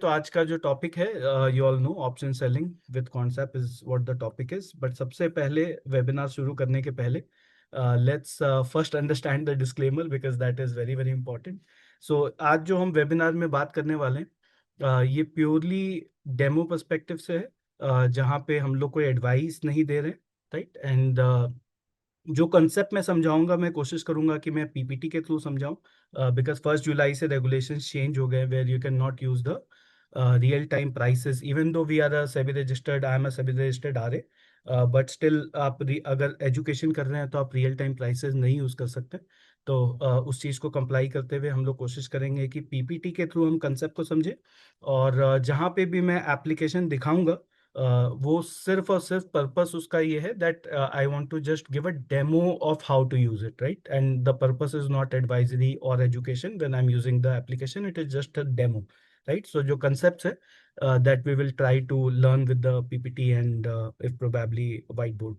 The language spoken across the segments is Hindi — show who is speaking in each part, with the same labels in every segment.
Speaker 1: तो आज का जो टॉपिक है, you all know option selling with concept is what the topic is. But सबसे पहले वेबिनार शुरू करने के पहले let's first understand the disclaimer because that is very very important. So आज जो हम वेबिनार में बात करने वाले हैं, ये प्योरली डेमो पर्सपेक्टिव से है, जहाँ पे हम लोग कोई एडवाइस नहीं दे रहे, राइट। एंड जो कंसेप्ट मैं समझाऊंगा, मैं कोशिश करूंगा कि मैं पीपीटी के थ्रू समझाऊं, बिकॉज 1 जुलाई से रेगुलेशंस चेंज हो गए where you can not use the real time prices even though we are a SEBI registered, I am a SEBI registered R A, but still आप अगर एजुकेशन कर रहे हैं तो आप रियल टाइम प्राइसेस नहीं यूज कर सकते। तो उस चीज़ को कंप्लाई करते हुए हम लोग कोशिश करेंगे कि पीपीटी के थ्रू हम कंसेप्ट को समझे, और जहाँ पे भी मैं एप्लीकेशन दिखाऊंगा, वो सिर्फ और सिर्फ पर्पस उसका ये है that I want to just give a demo of how to use it, right. And the purpose is not advisory और education when I am using the application, it is just a demo, right. So जो कंसेप्ट है that we will try to learn with the PPT and if probably white board.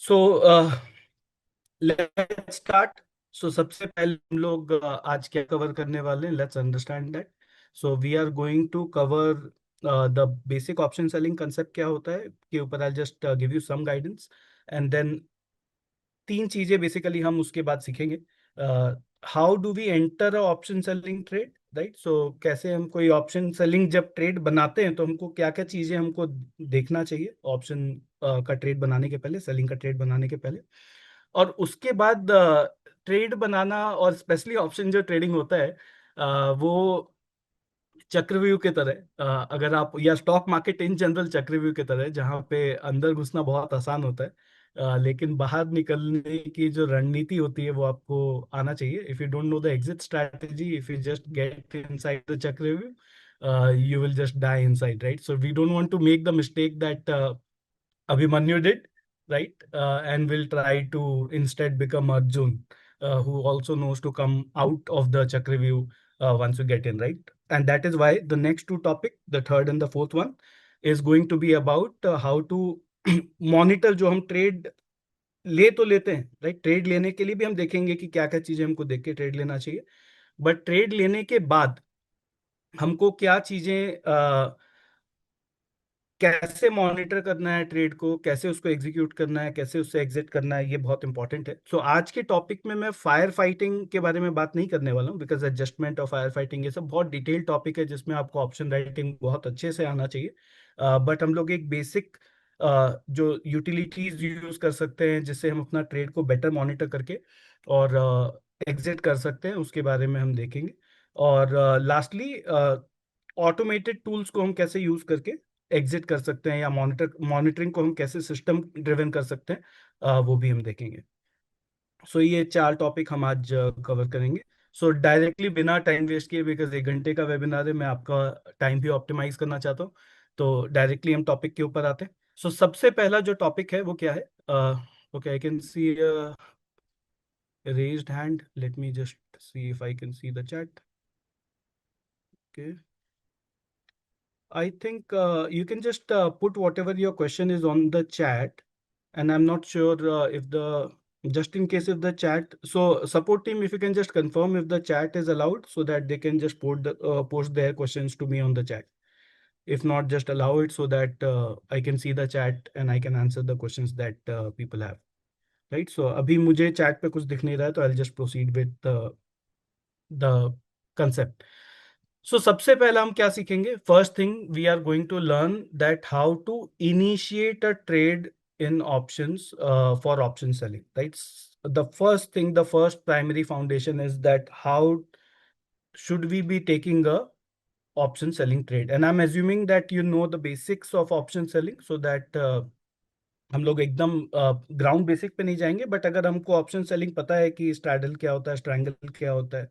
Speaker 1: So let's start. So सबसे पहले हम लोग आज क्या कवर करने वाले हैं, let's understand that. So we are going to cover the basic option selling concept क्या होता है के ऊपर। I just give you some guidance, and then तीन चीजें बेसिकली हम उसके बाद सीखेंगे। How do we enter a option selling trade, right. So कैसे हम कोई ऑप्शन सेलिंग जब ट्रेड बनाते हैं तो हमको क्या क्या चीजें हमको देखना चाहिए ऑप्शन का ट्रेड बनाने के पहले, सेलिंग का ट्रेड बनाने के पहले। और उसके बाद ट्रेड बनाना, और स्पेशली ऑप्शन जो ट्रेडिंग होता है, वो चक्रव्यूह की तरह, अगर आप, या स्टॉक मार्केट इन जनरल चक्रव्यूह की तरह, जहाँ पे अंदर घुसना बहुत आसान होता है, लेकिन बाहर निकलने की जो रणनीति होती है वो आपको आना चाहिए। If you don't know the exit strategy, if you just get inside the चक्रव्यूह, you will just die inside, right? So we don't want to make the mistake that Abhimanyu did, right? And will try to instead become Arjun, who also knows to come out of the Chakravyuh once you get in, right? And that is why the next two topic, the third and the fourth one, is going to be about how to monitor जो हम ट्रेड ले तो लेते हैं, राइट। ट्रेड लेने के लिए भी हम देखेंगे कि क्या क्या चीजें हमको देख के ट्रेड लेना चाहिए, बट ट्रेड लेने के बाद हमको क्या चीजें कैसे मॉनिटर करना है ट्रेड को, कैसे उसको एग्जीक्यूट करना है, कैसे उससे एग्जिट करना है, ये बहुत इंपॉर्टेंट है। सो आज के टॉपिक में मैं फायर फाइटिंग के बारे में बात नहीं करने वाला हूँ, because adjustment of fire fighting ये सब बहुत डिटेल टॉपिक है जिसमें आपको ऑप्शन राइटिंग बहुत अच्छे से आना चाहिए। बट हम लोग एक बेसिक जो यूटिलिटीज यूज कर सकते हैं जिससे हम अपना ट्रेड को बेटर मॉनिटर करके और एग्जिट कर सकते हैं, उसके बारे में हम देखेंगे। और लास्टली ऑटोमेटेड टूल्स को हम कैसे यूज करके एग्जिट कर सकते हैं, या मॉनिटरिंग को हम कैसे सिस्टम ड्रिवन कर सकते हैं, वो भी हम देखेंगे। सो ये चार टॉपिक हम आज कवर करेंगे। सो डायरेक्टली बिना टाइम वेस्ट किए, बिकॉज 1 घंटे का वेबिनार है, मैं आपका टाइम भी ऑप्टिमाइज करना चाहता हूँ, तो डायरेक्टली हम टॉपिक के ऊपर आते हैं। सो सबसे पहला जो टॉपिक है वो क्या है? Okay, I can see raised hand. Let me just see if I can see the chat. Okay. I think you can just put whatever your question is on the chat, and I'm not sure if the, just in case if the chat, so support team, if you can just confirm if the chat is allowed so that they can just post their questions to me on the chat. If not, just allow it so that I can see the chat and I can answer the questions that people have. Right. So अभी मुझे chat पे कुछ दिख नहीं रहा है, तो I'll just proceed with the concept. सो सबसे पहला हम क्या सीखेंगे? First thing we are going to learn that how to initiate a trade in options for option selling, right. The first thing, the first primary foundation is that how should we be taking a option selling trade, and I'm assuming that you know the basics of option selling, so that हम लोग एकदम ग्राउंड बेसिक पे नहीं जाएंगे, बट अगर हमको ऑप्शन सेलिंग पता है कि स्ट्रैडल क्या होता है, स्ट्रैंगल क्या होता है,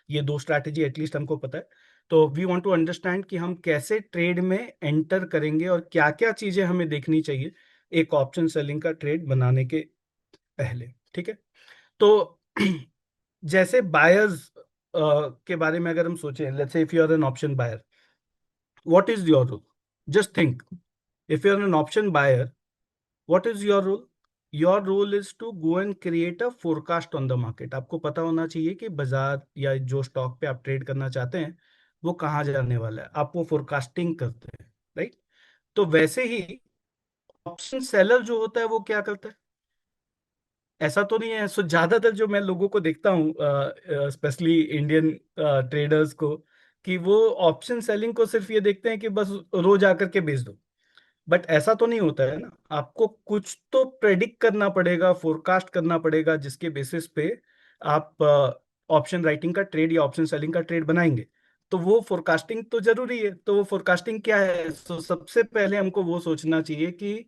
Speaker 1: ये दो स्ट्रैटेजी एटलीस्ट हमको पता है, तो वी वांट टू अंडरस्टैंड कि हम कैसे ट्रेड में एंटर करेंगे और क्या क्या चीजें हमें देखनी चाहिए एक ऑप्शन सेलिंग का ट्रेड बनाने के पहले, ठीक है। तो जैसे बायर्स के बारे में अगर हम सोचें, let's say if you are an option buyer, what is your role? Just think, if you are an option buyer, what is your role? Your role is to go and create a forecast on the market. आपको पता होना चाहिए कि बाजार या जो स्टॉक पे आप ट्रेड करना चाहते हैं वो कहाँ जाने वाला है, आप वो फोरकास्टिंग करते हैं, राइट? तो वैसे ही ऑप्शन सेलर जो होता है वो क्या करता है? ऐसा तो नहीं है, सो ज्यादातर जो मैं लोगों को देखता हूँ, स्पेशली इंडियन ट्रेडर्स को, कि वो ऑप्शन सेलिंग को सिर्फ ये देखते हैं कि बस रोज आकर के बेच दो। बट ऐसा तो नहीं होता है ना, आपको कुछ तो प्रेडिक्ट करना पड़ेगा, फोरकास्ट करना पड़ेगा, जिसके बेसिस पे आप ऑप्शन राइटिंग का ट्रेड या ऑप्शन सेलिंग का ट्रेड बनाएंगे। तो वो फोरकास्टिंग तो जरूरी है। तो वो फोरकास्टिंग क्या है? तो सबसे पहले हमको वो सोचना चाहिए कि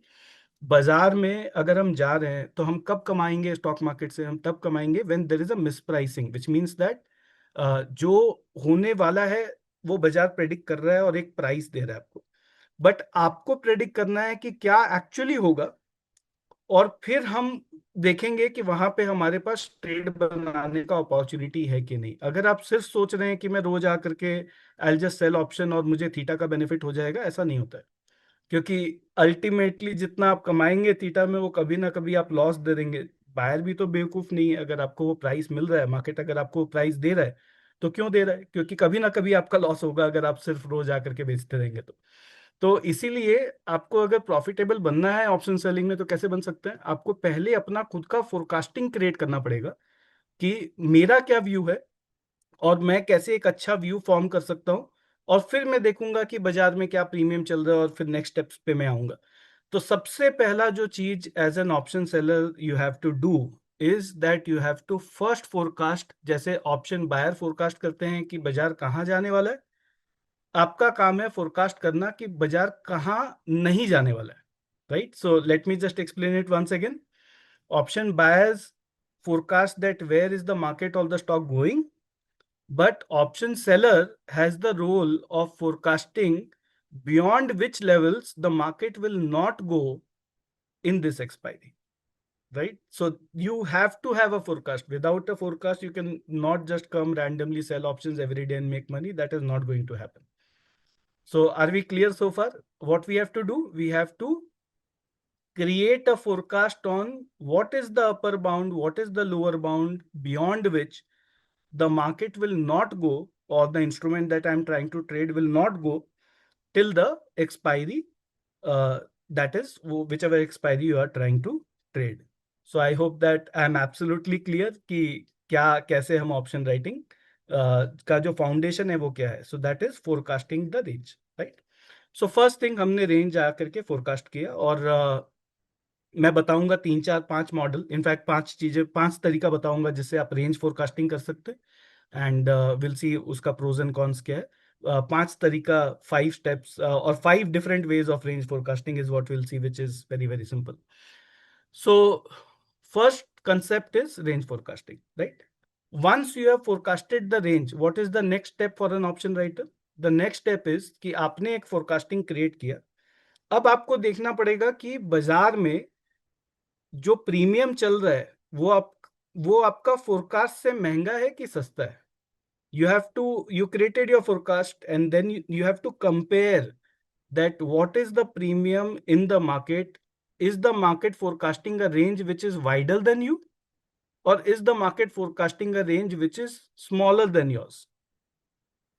Speaker 1: बाजार में अगर हम जा रहे हैं तो हम कब कमाएंगे स्टॉक मार्केट से? हम तब कमाएंगे when there is a mispricing, which means that जो होने वाला है वो बाजार प्रेडिक्ट कर रहा है और एक प्राइस दे रहा है आपको, बट आपको प्रेडिक्ट करना है कि क्या एक्चुअली होगा, और फिर हम देखेंगे कि वहां पे हमारे पास ट्रेड बनाने का अपॉर्चुनिटी है कि नहीं। अगर आप सिर्फ सोच रहे हैं कि मैं रोज आकर के आई जस्ट सेल ऑप्शन और मुझे थीटा का बेनिफिट हो जाएगा, ऐसा नहीं होता है। क्योंकि अल्टीमेटली जितना आप कमाएंगे थीटा में, वो कभी ना कभी आप लॉस दे देंगे। बायर भी तो बेवकूफ नहीं है, अगर आपको वो प्राइस मिल रहा है, मार्केट अगर आपको प्राइस दे रहा है, तो क्यों दे रहा है? क्योंकि कभी ना कभी आपका लॉस होगा अगर आप सिर्फ रोज आकर के बेचते रहेंगे तो इसीलिए आपको अगर प्रॉफिटेबल बनना है ऑप्शन सेलिंग में, तो कैसे बन सकते हैं? आपको पहले अपना खुद का फोरकास्टिंग क्रिएट करना पड़ेगा कि मेरा क्या व्यू है और मैं कैसे एक अच्छा व्यू फॉर्म कर सकता हूं, और फिर मैं देखूंगा कि बाजार में क्या प्रीमियम चल रहा है, और फिर नेक्स्ट स्टेप्स पे मैं आऊंगा। तो सबसे पहला जो चीज as an option seller you have to do is that you have to first forecast. जैसे ऑप्शन बायर फोरकास्ट करते हैं कि बाजार कहाँ जाने वाला है, आपका काम है फोरकास्ट करना कि बाजार कहाँ नहीं जाने वाला है, right? So let me just explain it once again. Option buyers forecast that where is the market or the stock going, but option seller has the role of forecasting beyond which levels the market will not go in this expiry, right? So you have to have a forecast. Without a forecast, you can not just come randomly sell options every day and make money. That is not going to happen. So are we clear so far? What we have to do? We have to create a forecast on what is the upper bound, what is the lower bound beyond which the market will not go, or the instrument that I'm trying to trade will not go till the expiry, uh, that is whichever expiry you are trying to trade. So I hope that I'm absolutely clear कि क्या कैसे हम ऑप्शन राइटिंग का जो फाउंडेशन है वो क्या है। So that is forecasting the range, right? So first thing, हमने रेंज आकर के फोरकास्ट किया, और मैं बताऊंगा तीन चार पांच मॉडल, इनफैक्ट पांच चीजें, पांच तरीका बताऊंगा जिससे आप रेंज फोरकास्टिंग कर सकते हैं। एंड विल सी उसका प्रोज एंड कॉन्स क्या है। पांच तरीका, फाइव स्टेप्स और five different ways of range forecasting is what will see, which is very very simple. So first concept is range forecasting, right? Once you have forecasted the range, what is the next step for an option writer? The next step is कि आपने एक forecasting create किया। अब आपको देखना पड़ेगा कि बाजार में जो प्रीमियम चल रहा है वो आपका फोरकास्ट से महंगा है कि सस्ता है। You created your forecast, and then you have to compare that what is the premium in the market. Is the market forecasting a range which is wider than you, or is the market forecasting a range which is smaller than yours?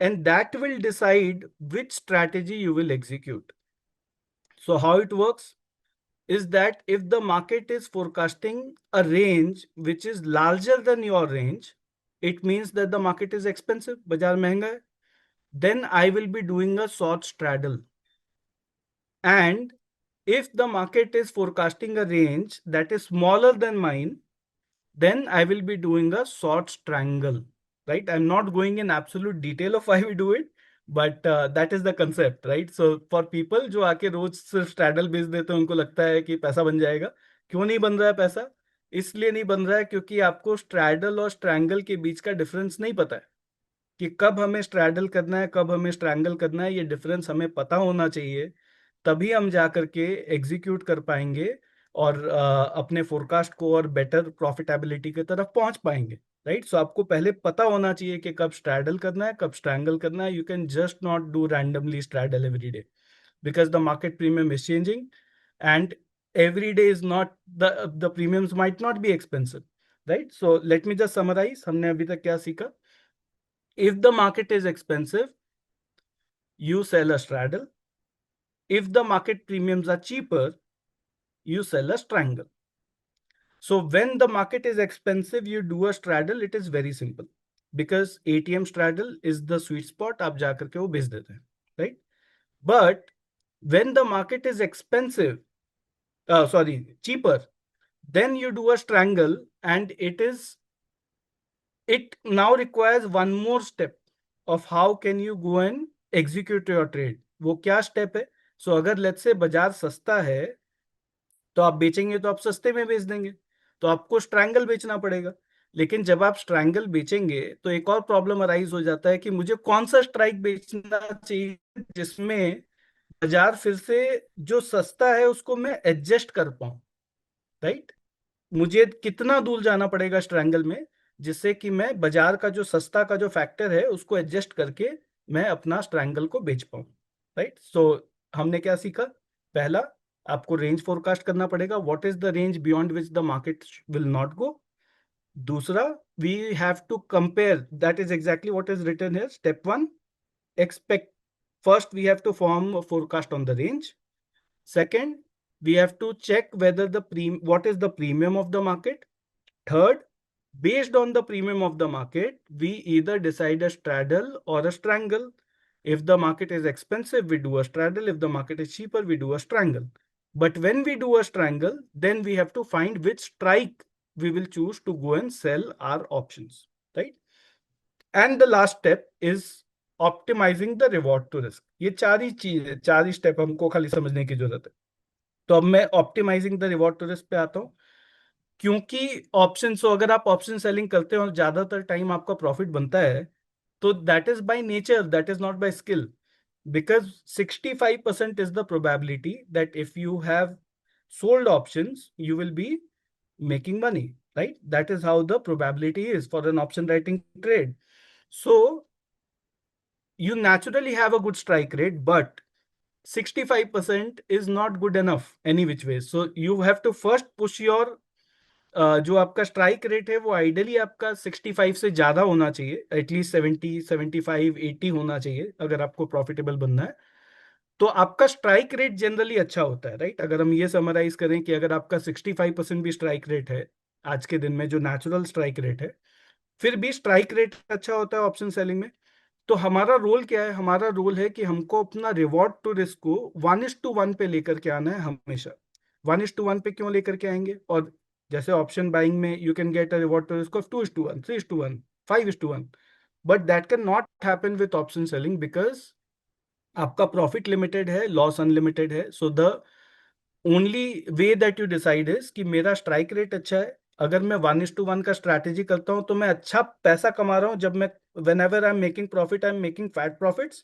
Speaker 1: And that will decide which strategy you will execute. So how it works is that if the market is forecasting a range which is larger than your range, it means that the market is expensive, बाजार महंगा है. Then I will be doing a short straddle. And if the market is forecasting a range that is smaller than mine, then I will be doing a short strangle, right? I'm not going in absolute detail of why we do it, but that is the concept, right? So for people जो आके रोज सिर्फ straddle बेच देते हैं, उनको लगता है कि पैसा बन जाएगा। क्यों नहीं बन रहा है पैसा? इसलिए नहीं बन रहा है क्योंकि आपको straddle और strangle के बीच का डिफरेंस नहीं पता है कि कब हमें straddle करना है, कब हमें strangle करना है। ये डिफरेंस हमें पता होना चाहिए, तभी हम जा करके एग्जीक्यूट कर पाएंगे और अपने फोरकास्ट को और बेटर प्रॉफिटेबिलिटी की तरफ पहुंच पाएंगे, राइट? सो आपको पहले पता होना चाहिए कि कब स्ट्रैडल करना है, कब स्ट्रैंगल करना है। You can just not do randomly straddle every day, because the market premium is changing, and every day is not the premiums might not be expensive, right? So let me just summarize, हमने अभी तक क्या सीखा? If the market is expensive, you sell a straddle. If the market premiums are cheaper, you sell a strangle. So when the market is expensive, you do a straddle. It is very simple because ATM straddle is the sweet spot. आप जाकर के वो बेच देते हैं, right? But when the market is expensive, cheaper, then you do a strangle, and it now requires one more step of how can you go and execute your trade. वो क्या स्टेप है? सो अगर लेट्स से बाजार सस्ता है तो आप बेचेंगे तो आप सस्ते में बेच देंगे, तो आपको स्ट्रैंगल बेचना पड़ेगा। लेकिन जब आप स्ट्रैंगल बेचेंगे तो एक और प्रॉब्लम अराइज हो जाता है कि मुझे कौन सा स्ट्राइक बेचना चाहिए जिसमें बाजार फिर से जो सस्ता है उसको मैं एडजस्ट कर पाऊं, राइट? मुझे कितना दूर जाना पड़ेगा स्ट्रैंगल में जिससे कि मैं बाजार का जो सस्ता का जो फैक्टर है उसको एडजस्ट करके मैं अपना स्ट्रैंगल को बेच पाऊं, राइट? सो हमने क्या सीखा? पहला, आपको रेंज फोरकास्ट करना पड़ेगा, what is the range beyond which the market will not go. दूसरा, we have to compare, that is exactly what is written here, step one, expect, first we have to form a forecast on the range. Second, we have to check whether what is the premium of the market. Third, based on the premium of the market, we either decide a straddle or a strangle. If the market is expensive, we do a straddle. If the market is cheaper, we do a strangle. But when we do a strangle, then we have to find which strike we will choose to go and sell our options, right? And the last step is optimising the reward to risk. ये चार ही चीज, चार ही स्टेप हमको खाली समझने की जरूरत है। तो अब मैं optimising the reward to risk पे आता हूं, क्योंकि ऑप्शन, सो अगर आप ऑप्शन सेलिंग करते हो और ज्यादातर टाइम आपका प्रॉफिट बनता है तो that is by nature, that is not bye skill, because 65% is the probability that if you have sold options you will be making money, right? That is how the probability is for an option writing trade. So you naturally have a good strike rate, but 65% is not good enough any which way. So you have to first push your जो आपका स्ट्राइक रेट है वो आइडियली आपका 65 से ज्यादा होना चाहिए, एटलीस्ट 70, 75, 80 होना चाहिए अगर आपको प्रॉफिटेबल बनना है। तो आपका स्ट्राइक रेट जनरली अच्छा होता है, राइट? अगर हम ये समराइज करें कि अगर आपका 65% भी स्ट्राइक रेट है आज के दिन में, जो नेचुरल स्ट्राइक रेट है, फिर भी स्ट्राइक रेट अच्छा होता है ऑप्शन सेलिंग में, तो हमारा रोल क्या है? हमारा रोल है कि हमको अपना रिवॉर्ड टू रिस्क को 1:1 पे लेकर के आना है हमेशा। 1:1 पे क्यों लेकर के आएंगे? और जैसे ऑप्शन बाइंग में you can get a reward to risk of 2:1, 3:1, 5:1, but that can not happen with option selling because आपका प्रॉफिट लिमिटेड है, लॉस अनलिमिटेड है। So the only way that you decide is कि मेरा स्ट्राइक रेट अच्छा है, अगर मैं 1:1 का स्ट्रैटेजी करता हूं तो मैं अच्छा पैसा कमा रहा हूं। जब मैं, whenever I'm making profit, I'm making fat profits,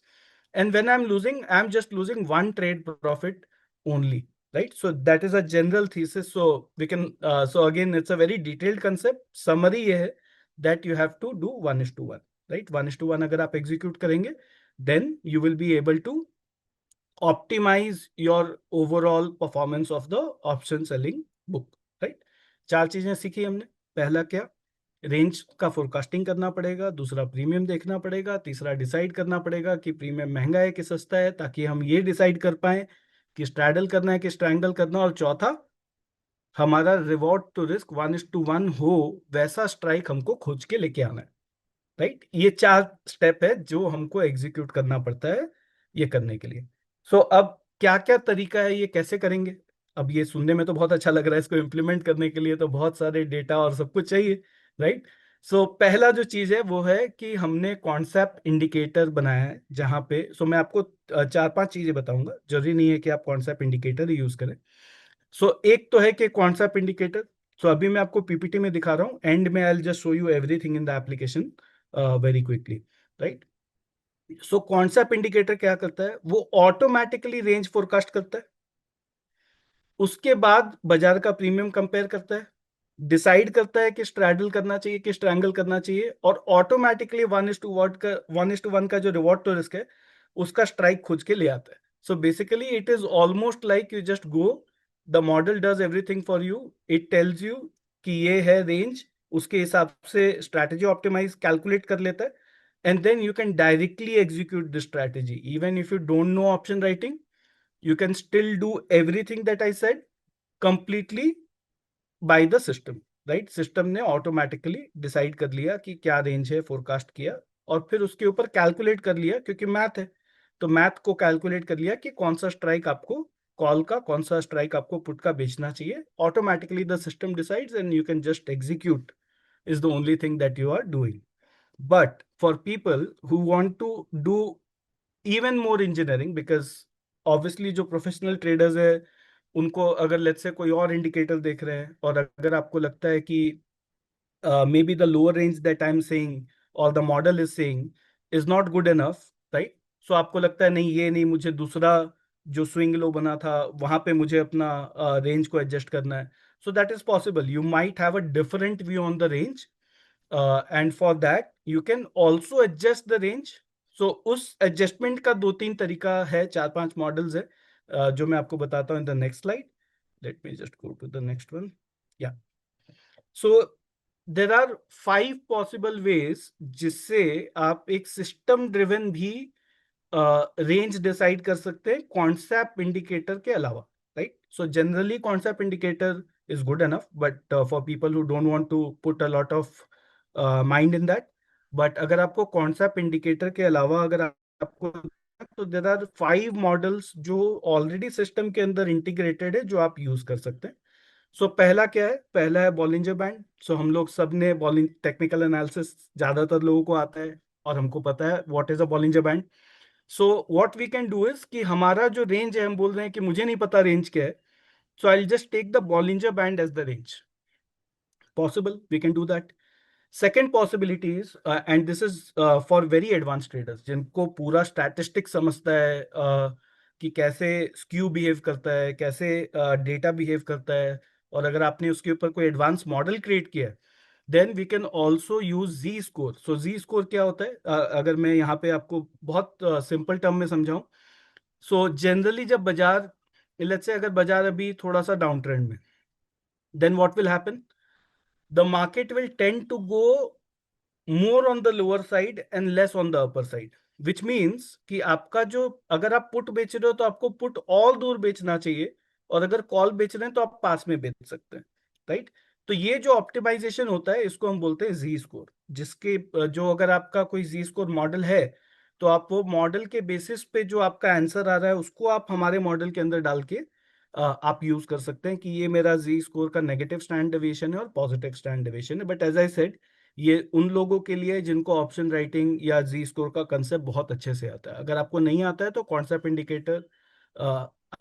Speaker 1: and when I'm losing, I'm just losing one trade profit only, right? So that is a general thesis. So we can so again it's a very detailed concept. Summary ये है that you have to do 1:1, right? 1:1 अगर आप execute करेंगे then you will be able to optimize your overall performance of the option selling book, right? चार चीजें सीखी हमने। पहला क्या? रेंज का फोरकास्टिंग करना पड़ेगा। दूसरा, प्रीमियम देखना पड़ेगा। तीसरा, डिसाइड करना पड़ेगा कि प्रीमियम महंगा है कि सस्ता है, ताकि हम ये डिसाइड कर पाए कि स्ट्रैडल करना है कि स्ट्रैंगल करना। और चौथा, हमारा रिवॉर्ड टू रिस्क 1:1 हो वैसा स्ट्राइक हमको खोज के लेके आना है, राइट? ये चार स्टेप है जो हमको एग्जीक्यूट करना पड़ता है ये करने के लिए। सो अब क्या क्या तरीका है, ये कैसे करेंगे? अब ये सुनने में तो बहुत अच्छा लग रहा है, इसको इम्प्लीमेंट करने के लिए तो बहुत सारे डेटा और सब कुछ चाहिए, राइट? सो पहला जो चीज है वो है कि हमने कॉन्सेप्ट इंडिकेटर बनाया है, जहां पे, सो मैं आपको चार पांच चीजें बताऊंगा, जरूरी नहीं है कि आप कॉन्सेप्ट इंडिकेटर ही यूज करें। सो एक तो है कि कॉन्सेप्ट इंडिकेटर, सो अभी मैं आपको पीपीटी में दिखा रहा हूँ, एंड में I will just show you everything in the application very quickly, right? So concept indicator क्या करता है? वो ऑटोमेटिकली रेंज फोरकास्ट करता है, उसके बाद बाजार का प्रीमियम कंपेयर करता है, डिसाइड करता है कि स्ट्रैडल करना चाहिए कि स्ट्रैंगल करना चाहिए, और ऑटोमेटिकली 1:1 का जो रिवॉर्ड टू रिस्क है उसका स्ट्राइक खोज के ले आता है। So basically it is almost like you just go, the model does everything for you, it tells you कि ये है रेंज, उसके हिसाब से स्ट्रैटेजी ऑप्टिमाइज कैलकुलेट कर लेता है, and then you can directly execute the strategy. Even if you don't know option writing, you can still do everything that I said completely by the system, right? System ने ऑटोमेटिकली डिसाइड कर लिया कि क्या रेंज है, फोरकास्ट किया, और फिर उसके ऊपर कैलकुलेट कर लिया, क्योंकि मैथ है तो मैथ को कैलकुलेट कर लिया कि कौन सा स्ट्राइक आपको कॉल का, कौन सा स्ट्राइक आपको पुट का बेचना चाहिए. Automatically the system decides and you can just execute, is the only thing that you are doing. But for people who want to do even more engineering, because obviously जो प्रोफेशनल ट्रेडर्स है उनको अगर लेट्स से कोई और इंडिकेटर देख रहे हैं और अगर आपको लगता है कि maybe the lower range that I'm saying or the model is saying is not good enough, right? So आपको लगता है नहीं, ये नहीं, मुझे दूसरा जो स्विंग लो बना था वहां पे मुझे अपना रेंज को एडजस्ट करना है. So that is possible. You might have a different view on the range, and for that you can also adjust the range. So उस एडजस्टमेंट का दो तीन तरीका है, चार पांच मॉडल्स है, जो मैं आपको बताता हूँ in the next slide. Let me just go to the next one. Yeah so there are 5 possible ways जिससे आप एक सिस्टम ड्रिवन भी रेंज डिसाइड कर सकते हैं कॉन्सेप्ट इंडिकेटर के अलावा, right? So generally concept indicator is good enough, but for people who don't want to put a lot of mind in that. But अगर आपको कॉन्सेप्ट इंडिकेटर के अलावा अगर आपको, तो देर आर 5 मॉडल्स जो ऑलरेडी सिस्टम के अंदर इंटीग्रेटेड है जो आप यूज कर सकते हैं. सो पहला क्या है? पहला है बॉलिंजर बैंड. सो हम लोग सब ने बॉलिंग टेक्निकल एनालिसिस ज्यादातर लोगों को आता है और हमको पता है what is a Bollinger band. So what we can do is कि हमारा जो रेंज है, हम बोल रहे हैं कि मुझे नहीं पता रेंज क्या है, so I'll just take the Bollinger Band as the range. Possible, we can do that. Second possibility is, and this is for very advanced traders जिनको पूरा स्टैटिस्टिक समझता है, कि कैसे स्क्यू बिहेव करता है, कैसे डेटा बिहेव करता है, और अगर आपने उसके ऊपर कोई एडवांस मॉडल क्रिएट किया है, then we can also use Z score. So Z score क्या होता है? अगर मैं यहाँ पे आपको बहुत सिंपल टर्म में समझाऊं, सो जनरली जब बाजार, लेट्स से अगर बाजार अभी थोड़ा सा डाउन ट्रेंड में, then what will happen? The market will tend to go more on the lower side and less on the upper side, which means कि आपका जो, अगर आप पुट बेच रहे हो तो आपको पुट और दूर बेचना चाहिए, और अगर कॉल बेच रहे हैं तो आप पास में बेच सकते हैं, राइट? तो ये जो ऑप्टिमाइजेशन होता है इसको हम बोलते हैं जी स्कोर, जिसके जो अगर आपका कोई जी स्कोर मॉडल है तो आप वो मॉडल के बेसिस पे जो आपका आंसर आ रहा है उसको आप हमारे मॉडल के अंदर डाल के आप यूज कर सकते हैं कि ये मेरा जी स्कोर का नेगेटिव स्टैंड डेविएशन है और पॉजिटिव स्टैंड डेविएशन है. बट एज आई सेड, ये उन लोगों के लिए जिनको ऑप्शन राइटिंग या जी स्कोर का कंसेप्ट बहुत अच्छे से आता है. अगर आपको नहीं आता है तो कॉन्सेप्ट इंडिकेटर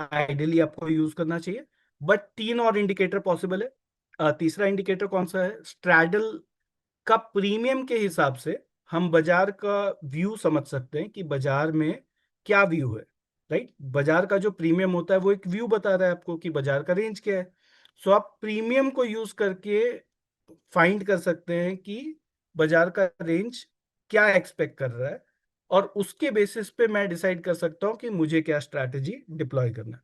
Speaker 1: आइडियली आपको यूज करना चाहिए. बट 3 और इंडिकेटर पॉसिबल है. तीसरा इंडिकेटर कौन सा है? स्ट्रैडल का प्रीमियम के हिसाब से हम बाजार का व्यू समझ सकते हैं कि बाजार में क्या व्यू है, राइट? बाजार का जो प्रीमियम होता है वो एक व्यू बता रहा है आपको कि बाजार का रेंज क्या है. सो आप प्रीमियम को यूज करके फाइंड कर सकते हैं कि बाजार का रेंज क्या एक्सपेक्ट कर रहा है, और उसके बेसिस पे मैं डिसाइड कर सकता हूं कि मुझे क्या स्ट्रैटेजी डिप्लॉय करना है.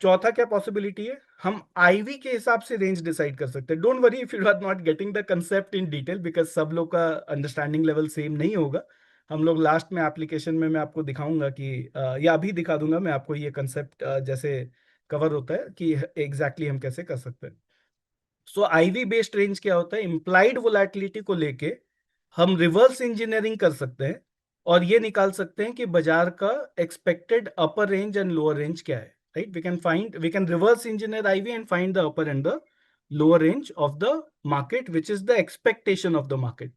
Speaker 1: चौथा क्या पॉसिबिलिटी है? हम आईवी के हिसाब से रेंज डिसाइड कर सकते हैं. Don't worry if you are not getting the concept in detail, because सब लोग का अंडरस्टैंडिंग लेवल सेम नहीं होगा. हम लोग लास्ट में एप्लीकेशन में मैं आपको दिखाऊंगा कि या अभी दिखा दूंगा मैं आपको ये कंसेप्ट जैसे कवर होता है कि एग्जैक्टली हम कैसे कर सकते हैं. सो आईवी बेस्ड रेंज क्या होता है? इंप्लाइड वोलेटिलिटी को लेके हम रिवर्स इंजीनियरिंग कर सकते हैं और ये निकाल सकते हैं कि बाजार का expected upper range and lower range क्या है, right? We can reverse engineer IV and find the upper and the lower range of the market, which is the expectation of the market.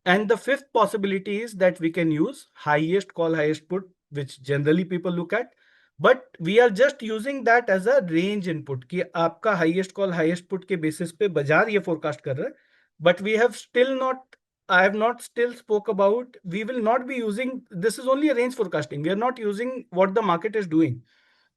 Speaker 1: And the fifth possibility is that we can use highest call, highest put, which generally people look at. But we are just using that as a range input कि आपका highest call, highest put के basis पे बाजार ये forecast कर रहा है. But we have still not, I have not still spoke about, we will not be using, this is only a range forecasting. We are not using what the market is doing.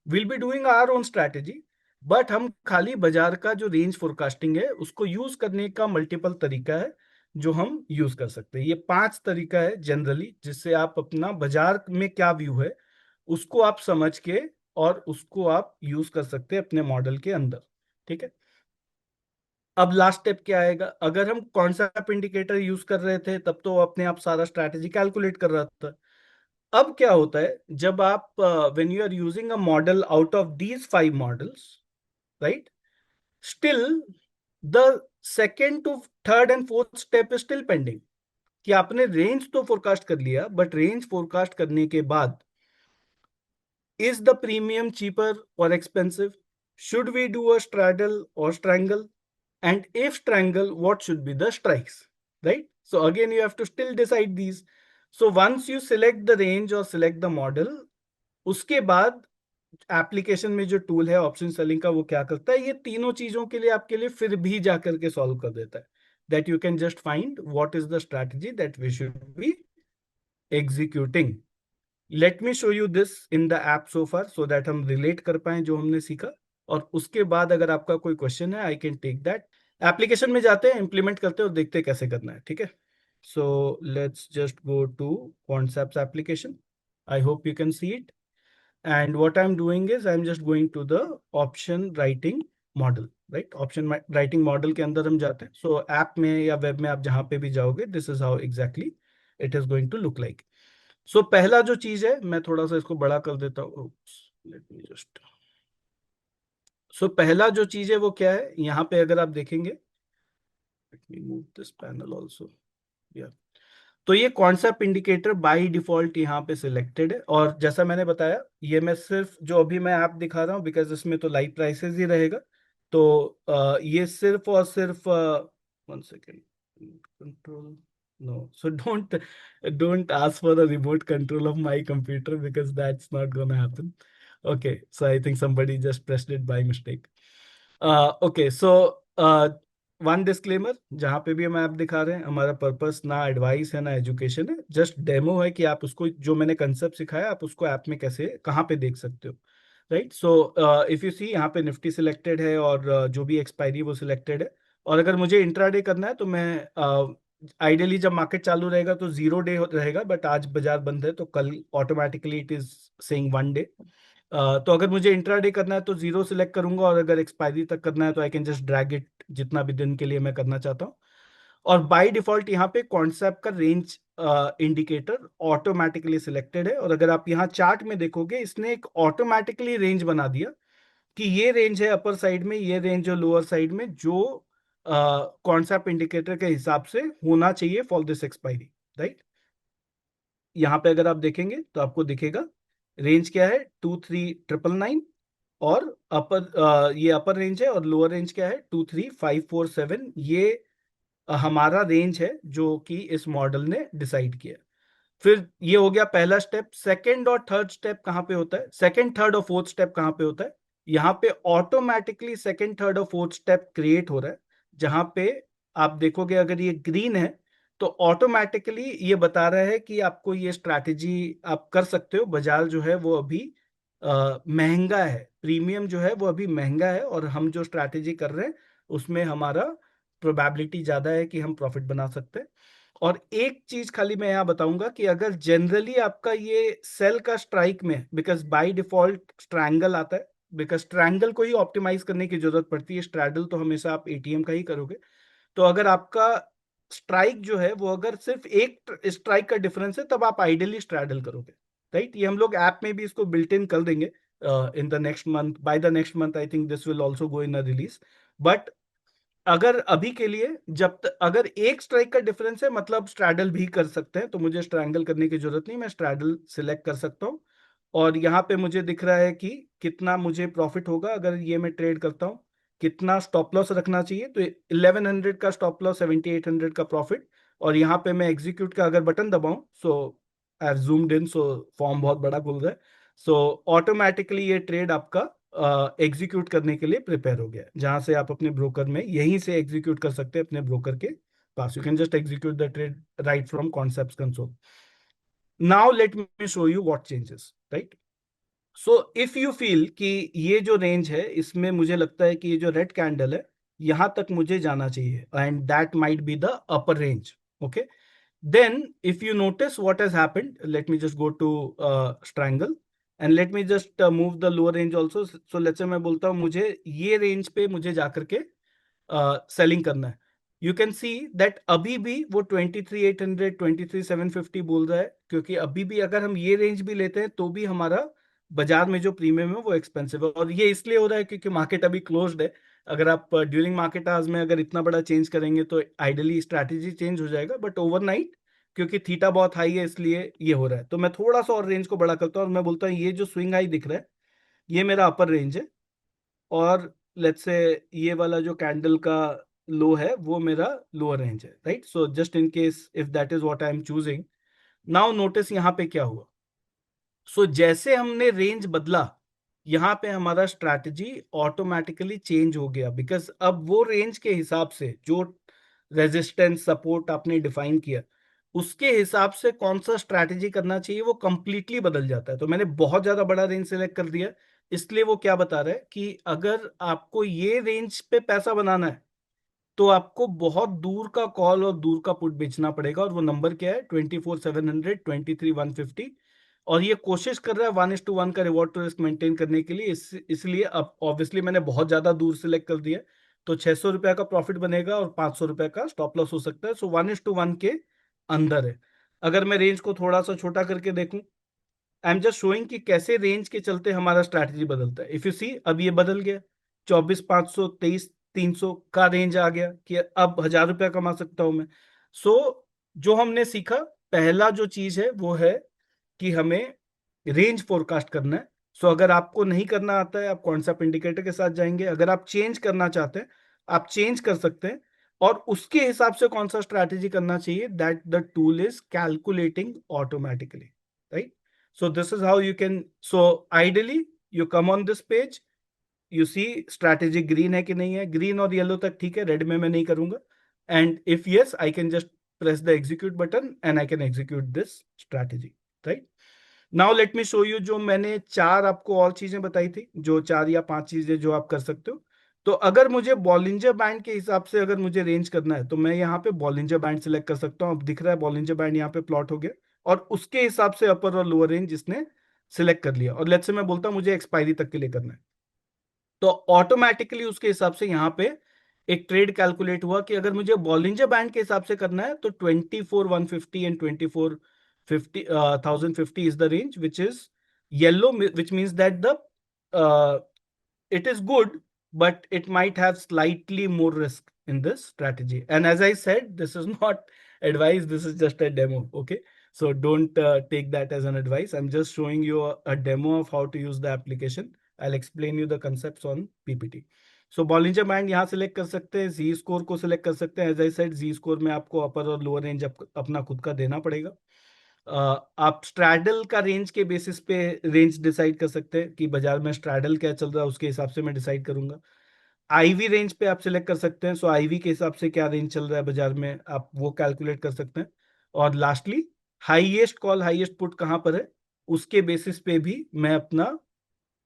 Speaker 1: We'll be doing our own strategy. But हम खाली बाजार का जो रेंज फोरकास्टिंग है उसको यूज करने का मल्टीपल तरीका है जो हम यूज कर सकते हैं. ये 5 तरीका है जनरली जिससे आप अपना बाजार में क्या व्यू है उसको आप समझ के और उसको आप यूज कर सकते हैं अपने मॉडल के अंदर. ठीक है? अब लास्ट स्टेप क्या आएगा? अगर हम कौन सा इंडिकेटर यूज कर रहे थे तब तो वो अपने आप सारा स्ट्रैटेजी कैलकुलेट कर रहा था। अब क्या होता है जब आप when you are using a model out of these 5 models, right, still the second to third and fourth step is still pending. कि आपने रेंज तो फोरकास्ट कर लिया, बट रेंज फोरकास्ट करने के बाद is the premium cheaper or expensive? Should we do a straddle or strangle? And if strangle, what should be the strikes? Right? So again, you have to still decide these. So once you select the range or select the model, उसके बाद एप्लीकेशन में जो टूल है ऑप्शन सेलिंग का, वो क्या करता है, ये तीनों चीजों के लिए आपके लिए फिर भी जाकर के सॉल्व कर देता है। That you can just find what is the strategy that we should be executing. Let me show you this in the app so far so that हम रिलेट कर पाए जो हमने सीखा, और उसके बाद अगर आपका कोई क्वेश्चन है I can take that. Application में जाते हैं, इंप्लीमेंट करते हैं और देखते हैं कैसे करना है, ठीक है। So let's just go to concepts application. I hope you can see it. And what I am doing is I am just going to the option writing model, right. Option writing model के अंदर हम जाते हैं। सो ऐप में या वेब में आप जहां पे भी जाओगे, this is how exactly it is going to look like. So पहला जो चीज है, मैं थोड़ा सा इसको बड़ा कर देता हूँ। Late me just. सो पहला जो चीज है वो क्या है, यहाँ पे अगर आप देखेंगे, let me move this panel also. या तो ये कॉन्सेप्ट इंडिकेटर बाय डिफॉल्ट यहाँ पे सिलेक्टेड है, और जैसा मैंने बताया, ये मैं सिर्फ जो अभी मैं ऐप दिखा रहा हूँ, बिकॉज इसमें तो लाइव प्राइसेस ही रहेगा, तो ये सिर्फ और सिर्फ 1 second control, no, so don't ask for the remote control of my computer because that's not gonna happen. Okay, so I think somebody just pressed it by mistake. Okay, so one disclaimer, जहाँ पे भी हम ऐप दिखा रहे हैं, हमारा पर्पस ना एडवाइस है ना एजुकेशन है, जस्ट डेमो है कि आप उसको, जो मैंने कंसेप्ट सिखाया, आप उसको ऐप में कैसे कहाँ पे देख सकते हो, राइट। सो इफ यू सी, यहाँ पे निफ्टी सिलेक्टेड है और जो भी एक्सपायरी वो सिलेक्टेड है। और अगर मुझे इंट्राडे करना है तो मैं आइडियली जब मार्केट चालू रहेगा तो 0 डे रहेगा, बट आज बाजार बंद है तो कल automatically it is saying 1 day. तो अगर मुझे इंट्राडे करना है तो 0 सिलेक्ट करूंगा, और अगर एक्सपायरी तक करना है तो आई कैन जस्ट ड्रैग इट जितना भी दिन के लिए मैं करना चाहता हूँ। और बाय डिफॉल्ट यहाँ पे कॉन्सेप्ट का रेंज इंडिकेटर ऑटोमेटिकली सिलेक्टेड है, और अगर आप यहाँ चार्ट में देखोगे, इसने एक ऑटोमेटिकली रेंज बना दिया कि ये रेंज है अपर साइड में, ये रेंज है लोअर साइड में, जो कॉन्सेप्ट इंडिकेटर के हिसाब से होना चाहिए फॉर दिस एक्सपायरी, राइट। यहाँ पे अगर आप देखेंगे तो आपको दिखेगा रेंज क्या है, 23,999, और ये अपर रेंज है, और लोअर रेंज क्या है, 23,547। ये हमारा रेंज है जो कि इस मॉडल ने डिसाइड किया। फिर ये हो गया पहला स्टेप। सेकंड और थर्ड स्टेप कहाँ पे होता है, सेकंड थर्ड और फोर्थ स्टेप कहाँ पे होता है, यहाँ पे ऑटोमेटिकली सेकंड थर्ड और फोर्थ स्टेप क्रिएट हो रहा है, जहां पे आप देखोगे अगर ये ग्रीन है तो ऑटोमेटिकली ये बता रहा है कि आपको ये स्ट्रैटेजी आप कर सकते हो। बाजार जो है वो अभी महंगा है, प्रीमियम जो है वो अभी महंगा है, और हम जो स्ट्रैटेजी कर रहे हैं उसमें हमारा प्रोबेबिलिटी ज्यादा है कि हम प्रॉफिट बना सकते हैं। और एक चीज खाली मैं यहाँ बताऊंगा कि अगर जनरली आपका ये सेल का स्ट्राइक में, बिकॉज बाय डिफॉल्ट स्ट्रैंगल आता है, बिकॉज स्ट्रैंगल को ही ऑप्टिमाइज करने की जरूरत पड़ती है, स्ट्रैडल तो हमेशा आप एटीएम का ही करोगे। तो अगर आपका स्ट्राइक जो है वो अगर सिर्फ एक स्ट्राइक का डिफरेंस है, तब आप आइडियली स्ट्रैडल करोगे, राइट। ये हम लोग ऐप में भी इसको बिल्ट इन कर देंगे इन the next month, by the next month I think this will also go in a release. But अगर अभी के लिए जब तक अगर एक स्ट्राइक का डिफरेंस है, मतलब स्ट्रैडल भी कर सकते हैं, तो मुझे स्ट्रैंगल करने की जरूरत नहीं, मैं स्ट्रैडल सिलेक्ट कर सकता हूँ। और यहाँ पे मुझे दिख रहा है कि कितना मुझे प्रॉफिट होगा अगर ये मैं ट्रेड करता हूँ, कितना स्टॉप लॉस रखना चाहिए। तो 1100 का स्टॉप लॉस, 7800 का प्रॉफिट। और यहाँ पे मैं एग्जीक्यूट का अगर बटन दबाऊं, so I have zoomed in, so form बहुत बड़ा खुल रहा है। सो ऑटोमेटिकली ये ट्रेड आपका एग्जीक्यूट करने के लिए प्रिपेयर हो गया है, जहां से आप अपने ब्रोकर में यहीं से एग्जीक्यूट कर सकते हैं अपने ब्रोकर के पास। You can just execute the trade right from concept console. Now let me show you what changes, right. So if you feel कि ये जो रेंज है इसमें मुझे लगता है कि ये जो रेड कैंडल है यहां तक मुझे जाना चाहिए, and that might be the upper range, okay. then if you notice what has happened, let me just go to strangle, and let me just move the lower range also. So let's say मैं बोलता हूँ मुझे ये रेंज पे मुझे जाकर के सेलिंग करना है, यू कैन सी दैट अभी भी वो 23,800 23,750 बोल रहा है, क्योंकि अभी भी अगर हम ये रेंज भी लेते हैं तो भी हमारा बाजार में जो प्रीमियम है वो एक्सपेंसिव है, और ये इसलिए हो रहा है क्योंकि मार्केट अभी क्लोज्ड है। अगर आप ड्यूरिंग मार्केट आवर्स में अगर इतना बड़ा चेंज करेंगे तो आइडियली स्ट्रैटेजी चेंज हो जाएगा, बट ओवरनाइट क्योंकि थीटा बहुत हाई है इसलिए ये हो रहा है। तो मैं थोड़ा सा और रेंज को बड़ा करता हूँ और मैं बोलता हूँ ये जो स्विंग हाई दिख रहा है ये मेरा अपर रेंज है, और लेट्स से ये वाला जो कैंडल का लो है वो मेरा लोअर रेंज है, right. So just in case if that is what I am choosing, now notice यहाँ पे क्या हुआ। जैसे हमने रेंज बदला यहाँ पे हमारा स्ट्रैटेजी ऑटोमेटिकली चेंज हो गया, बिकॉज अब वो रेंज के हिसाब से जो रेजिस्टेंस सपोर्ट आपने डिफाइन किया उसके हिसाब से कौन सा स्ट्रैटेजी करना चाहिए वो कंप्लीटली बदल जाता है। तो मैंने बहुत ज्यादा बड़ा रेंज सेलेक्ट कर दिया, इसलिए वो क्या बता रहा है कि अगर आपको ये रेंज पे पैसा बनाना है तो आपको बहुत दूर का कॉल और दूर का पुट बेचना पड़ेगा, और वो नंबर क्या है 24,700 23,150। और ये कोशिश कर रहा है 1:1 का रिवॉर्ड टू रिस्क मेंटेन करने के लिए, इसलिए अब ऑब्वियसली मैंने बहुत ज्यादा दूर सिलेक्ट कर दिया, तो 600 रुपया का प्रॉफिट बनेगा और 500 रुपया का स्टॉप लॉस हो सकता है। सो 1:1 के अंदर है। अगर मैं रेंज को थोड़ा सा छोटा करके देखूं, आई एम जस्ट शोइंग कि कैसे रेंज के चलते हमारा स्ट्रैटेजी बदलता है। इफ यू सी अब ये बदल गया, 24,500 23,300 का रेंज आ गया कि अब 1,000 रुपया कमा सकता हूं मैं। जो हमने सीखा, पहला जो चीज है वो है कि हमें रेंज फोरकास्ट करना है। अगर आपको नहीं करना आता है आप कॉन्सेप्ट इंडिकेटर के साथ जाएंगे, अगर आप चेंज करना चाहते हैं आप चेंज कर सकते हैं, और उसके हिसाब से कौन सा स्ट्रैटेजी करना चाहिए that the tool is calculating automatically, right. this is how you can, so ideally you come on this page, you see strategy green है कि नहीं है, ग्रीन और येलो तक ठीक है, रेड में मैं नहीं करूंगा, and if yes I can just press the execute button and I can execute this strategy, right. Now let me show you, जो मैंने चार आपको और चीजें बताई थी, जो 4 या 5 चीजें जो आप कर सकते हो। तो अगर मुझे बॉलिंजर बैंड के हिसाब से अगर मुझे रेंज करना है तो मैं यहाँ पे बॉलिंजर बैंड सिलेक्ट कर सकता हूँ। अब दिख रहा है बॉलिंजर बैंड यहाँ पे प्लॉट हो गया, और उसके हिसाब से अपर और लोअर रेंज इसने सिलेक्ट कर लिया। और लेट्स से मैं बोलता हूँ मुझे एक्सपायरी तक के लिए करना है, तो ऑटोमेटिकली उसके हिसाब से यहाँ पे एक ट्रेड कैलकुलेट हुआ कि अगर मुझे बॉलिंजर बैंड के हिसाब से करना है तो 24,150 and 24,050 is the range which is yellow, which means that the it is good, but it might have slightly more risk in this strategy. And as I said, this is not advice, this is just a demo. Okay. So don't take that as an advice. I'm just showing you a demo of how to use the application. I'll explain you the concepts on PPT. So Bollinger Band यहाँ select कर सकते हैं, Z score को select कर सकते हैं। As I said, Z score में आपको upper और lower range अपना खुद का देना पड़ेगा। आप स्ट्रैडल का रेंज के बेसिस पे रेंज डिसाइड कर सकते हैं कि बाजार में स्ट्रैडल क्या चल रहा है, उसके हिसाब से मैं डिसाइड करूंगा। आईवी रेंज पे आप सिलेक्ट कर सकते हैं, सो आईवी के हिसाब से क्या रेंज चल रहा है बाजार में आप वो कैलकुलेट कर सकते हैं। और lastly highest call highest put कहां पर है उसके बेसिस पे भी मैं अपना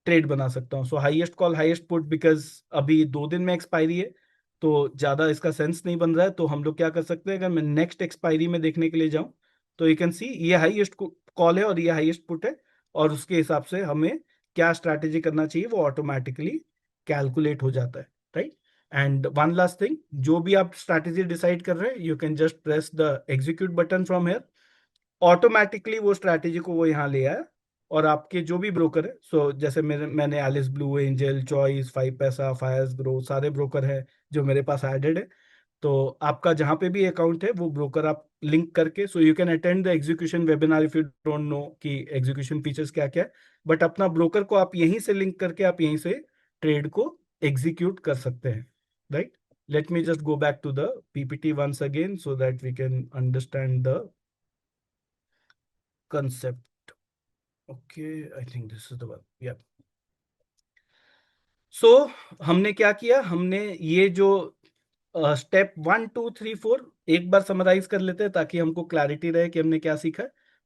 Speaker 1: ट्रेड बना सकता हूँ। सो highest call highest put, because अभी 2 दिन में एक्सपायरी है तो ज्यादा इसका सेंस नहीं बन रहा है, तो हम लोग क्या कर सकते हैं, अगर मैं नेक्स्ट एक्सपायरी में देखने के लिए जाऊं तो यू कैन सी ये हाईएस्ट कॉल है और ये हाईएस्ट पुट है, और उसके हिसाब से हमें क्या स्ट्रैटेजी करना चाहिए वो ऑटोमेटिकली कैलकुलेट हो जाता है, right. And one last thing, जो भी आप स्ट्रैटेजी डिसाइड कर रहे हैं you can just press the execute button from here, automatically वो स्ट्रैटेजी को वो यहाँ ले आया। और आपके जो भी ब्रोकर है, जैसे मैंने एलिस ब्लू एंजल चॉइस 5 पैसा फायर्स ग्रो सारे ब्रोकर हैं जो मेरे पास एडेड है। तो आपका जहां पे भी अकाउंट है वो ब्रोकर आप लिंक करके, सो you can attend the execution webinar if you don't know कि एग्जीक्यूशन फीचर्स क्या क्या है, बट अपना ब्रोकर को आप यहीं से लिंक करके आप यहीं से ट्रेड को एग्जीक्यूट कर सकते हैं, right. Let me just go back to the PPT once again so that we can understand the concept. Okay, I think this is the one. Yeah. हमने क्या किया, हमने ये जो स्टेप 1 2 3 4 एक बार समराइज कर लेते हैं ताकि हमको क्लैरिटी रहे कि हमने क्या सीखा।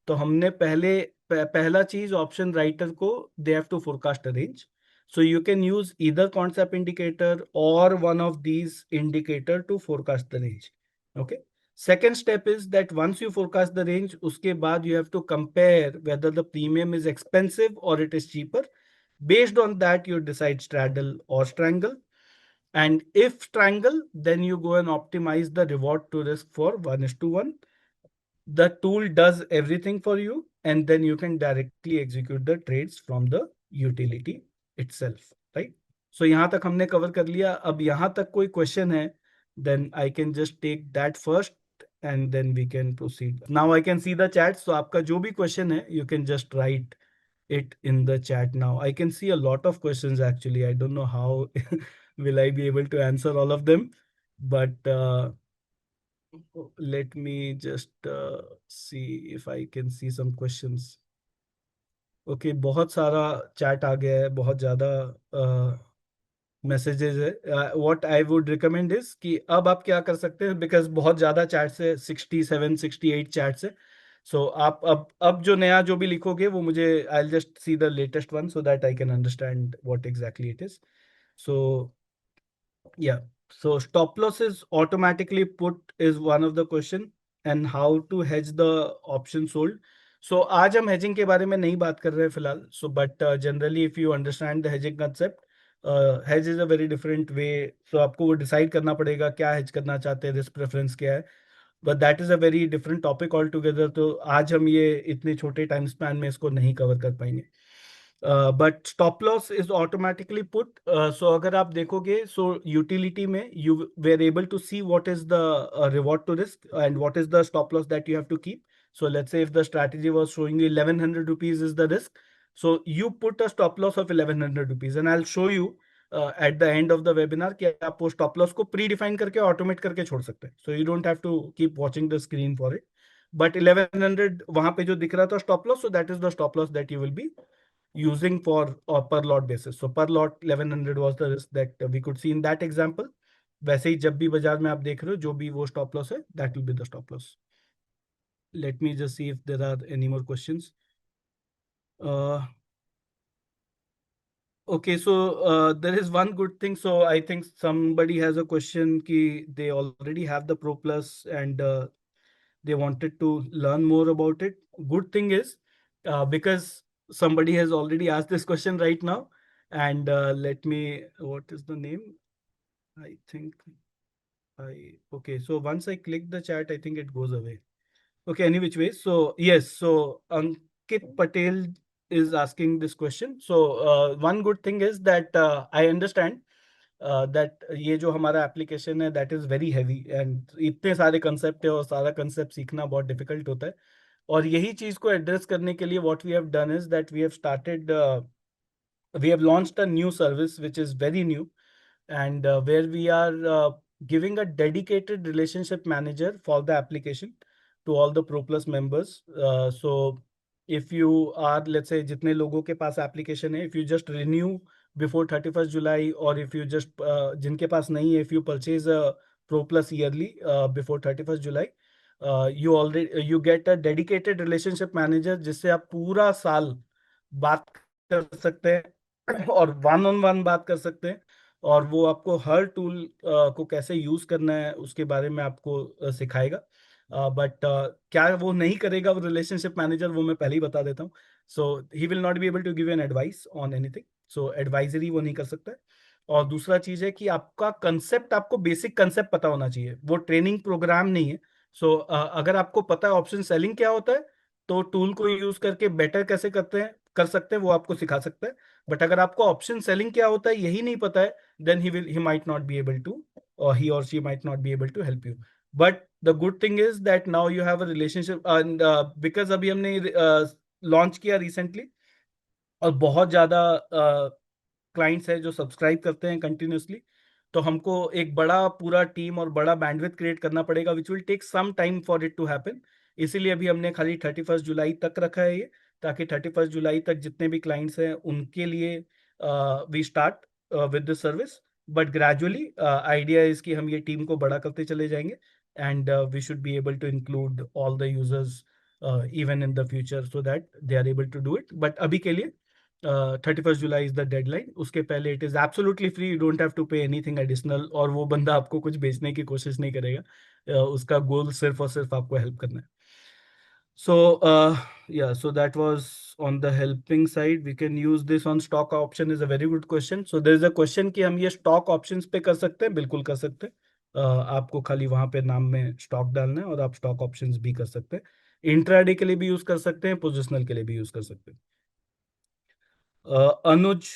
Speaker 1: तो हमने पहला चीज ऑप्शन राइटर को they have to forecast a range, so you can use either concept indicator और one of these indicator to forecast the range. Okay, second step is that once you forecast the range उसके बाद you have to compare whether the premium is expensive or it is cheaper. Based on that you decide straddle or strangle. And if triangle, then you go and optimize the reward to risk for 1:1. The tool does everything for you, and then you can directly execute the trades from the utility itself, right? So यहाँ तक हमने cover कर लिया. अब यहाँ तक कोई question है, then I can just take that first and then we can proceed. Now I can see the chat. So आपका जो भी question है, you can just write it in the chat now. I can see a lot of questions actually. I don't know how will I be able to answer all of them, but let me just see if I can see some questions. Okay, बहुत सारा chat आ गया है, बहुत ज़्यादा मैसेजेस है. What I would recommend is कि अब आप क्या कर सकते हैं, बिकॉज बहुत ज़्यादा चैट्स है, 67 68 चैट्स है. सो आप अब जो नया जो भी लिखोगे वो मुझे, आई will just see the latest one so that I can understand what exactly it is. So yeah. So stop loss is automatically put is one of the question, and how to hedge the option sold. So आज हम hedging के बारे में नहीं बात कर रहे हैं फिलहाल. So but generally if you understand the hedging concept, hedge is a very different way. So आपको वो decide करना पड़ेगा क्या hedge करना चाहते हैं, risk preference क्या है. But that is a very different topic altogether. तो आज हम ये इतने छोटे time span में इसको नहीं cover कर पाएंगे. But stop loss is automatically put. So अगर आप देखोगे, सो यूटिलिटी में you were able to see what is the reward to risk and what is the stop loss that you have to keep. So let's say if the strategy was showing you 1100 rupees is the risk, so you put a stop loss of 1100 rupees, and I'll show you at the end of the webinar कि आप वो stop loss को pre-define करके automate करके छोड़ सकते हैं. So you don't have to keep watching the screen for it. But 1100 वहां पे जो दिख रहा था stop loss, so that is the stop loss that you will be using for per lot basis. So per lot 1100 was the risk that we could see in that example. वैसे ही जब भी बाजार में आप देख रहे हो जो भी वो stop loss है, that will be the stop loss. Let me just see if there are any more questions. Okay, so there is one good thing. So I think somebody has a question ki they already have the Pro Plus and they wanted to learn more about it. Good thing is because somebody has already asked this question right now, and let me, what is the name? I think okay, so once I click the chat, I think it goes away. Okay, any which way. So yes, so Ankit Patel is asking this question. So one good thing is that I understand that ये जो हमारा एप्लीकेशन है that is very heavy, and इतने सारे कंसेप्ट है और सारा कंसेप्ट सीखना बहुत डिफिकल्ट होता है. और यही चीज को एड्रेस करने के लिए what we have done is that we have started, we have launched a new service which is very new, and where we are giving a dedicated relationship manager for the application to all the Pro Plus members. So if you are, let's say जितने लोगों के पास application है, if you just renew before 31st July, or if you just जिनके पास नहीं है, if you purchase a Pro Plus yearly before 31st July, you get a dedicated relationship manager जिससे आप पूरा साल बात कर सकते हैं और वन ऑन वन बात कर सकते हैं, और वो आपको हर टूल को कैसे यूज करना है उसके बारे में आपको सिखाएगा. बट क्या वो नहीं करेगा वो रिलेशनशिप मैनेजर, वो मैं पहले ही बता देता हूँ. So he will not be able to give an advice on anything. So advisory वो नहीं कर सकता है. और दूसरा चीज है कि आपका कंसेप्ट, आपको बेसिक कंसेप्ट पता होना चाहिए. वो ट्रेनिंग प्रोग्राम नहीं है. सो अगर आपको पता है ऑप्शन सेलिंग क्या होता है, तो टूल को यूज करके बेटर कैसे करते हैं कर सकते हैं वो आपको सिखा सकता है. बट अगर आपको ऑप्शन सेलिंग क्या होता है यही नहीं पता है, then he might not be able to, or he or she might not be able to help you. But the good thing is that now you have a relationship, and because अभी हमने लॉन्च किया रिसेंटली, और बहुत ज्यादा क्लाइंट्स है जो सब्सक्राइब करते हैं कंटिन्यूसली, तो हमको एक बड़ा पूरा टीम और बड़ा बैंडविड्थ क्रिएट करना पड़ेगा, which will take some time for it to happen. इसीलिए अभी हमने खाली 31st जुलाई तक रखा है ये, ताकि 31st जुलाई तक जितने भी क्लाइंट्स हैं उनके लिए we start with the service. But gradually idea is कि हम ये टीम को बड़ा करते चले जाएंगे, and we should be able to include all the users even in the future, so that they are able to do it. But अभी के लिए 31st July is the deadline. उसके पहले it is absolutely free, you don't have to pay anything additional, और वो बंदा आपको कुछ बेचने की कोशिश नहीं करेगा. उसका गोल सिर्फ और सिर्फ आपको हेल्प करना है. So, yeah, so that was on the helping side. We can use this on stock option is a very good question. So there is a question कि हम ये stock options पे कर सकते हैं, बिल्कुल कर सकते हैं. आपको खाली वहां पे नाम में स्टॉक डालना है और आप स्टॉक ऑप्शंस भी कर सकते हैं. इंट्राडे के लिए भी यूज कर सकते हैं, पोजिशनल के लिए भी यूज कर सकते हैं. Anuj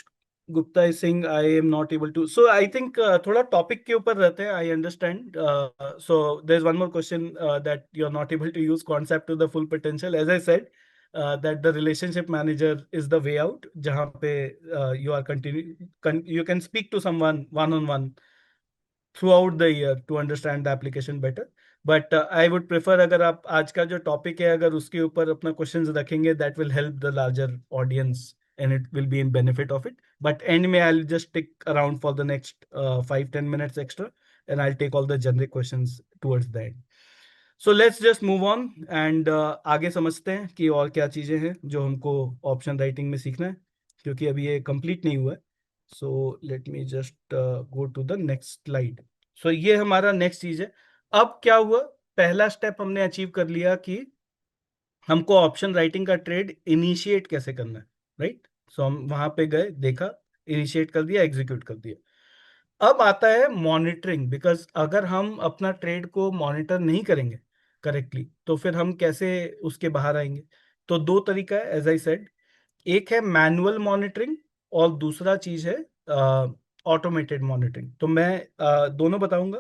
Speaker 1: Gupta is sing I am not able to. So I think थोड़ा टॉपिक के ऊपर रहते हैं. I understand. So there is one more question that you are not able to use concept to the full potential. As I said that the relationship manager is the way out, जहाँ पे you are continue you can speak to someone one on one throughout the year to understand the application better. But I would prefer, अगर आप आज का जो टॉपिक है अगर उसके ऊपर अपना क्वेश्चंस रखेंगे, that will help the larger audience and it will be in benefit of it. But end में I'll just stick around for the next 5-10 minutes extra and I'll take all the generic questions towards the end. So let's just move on and आगे समझते हैं कि और क्या चीज़ें हैं जो हमको ऑप्शन राइटिंग में सीखना है, क्योंकि अभी ये कंप्लीट नहीं हुआ है. So let me just go to the next slide. So ये हमारा नेक्स्ट चीज है. अब क्या हुआ, पहला स्टेप हमने अचीव कर लिया कि हमको ऑप्शन राइटिंग का ट्रेड इनिशिएट कैसे करना है, राइट. सो हम वहां पे गए, देखा, इनिशिएट कर दिया, एग्जीक्यूट कर दिया. अब आता है मॉनिटरिंग, बिकॉज अगर हम अपना ट्रेड को मॉनिटर नहीं करेंगे करेक्टली तो फिर हम कैसे उसके बाहर आएंगे. तो दो तरीका है, एज आई सेड. एक है मैनुअल मॉनिटरिंग और दूसरा चीज है ऑटोमेटेड मॉनिटरिंग. तो मैं दोनों बताऊंगा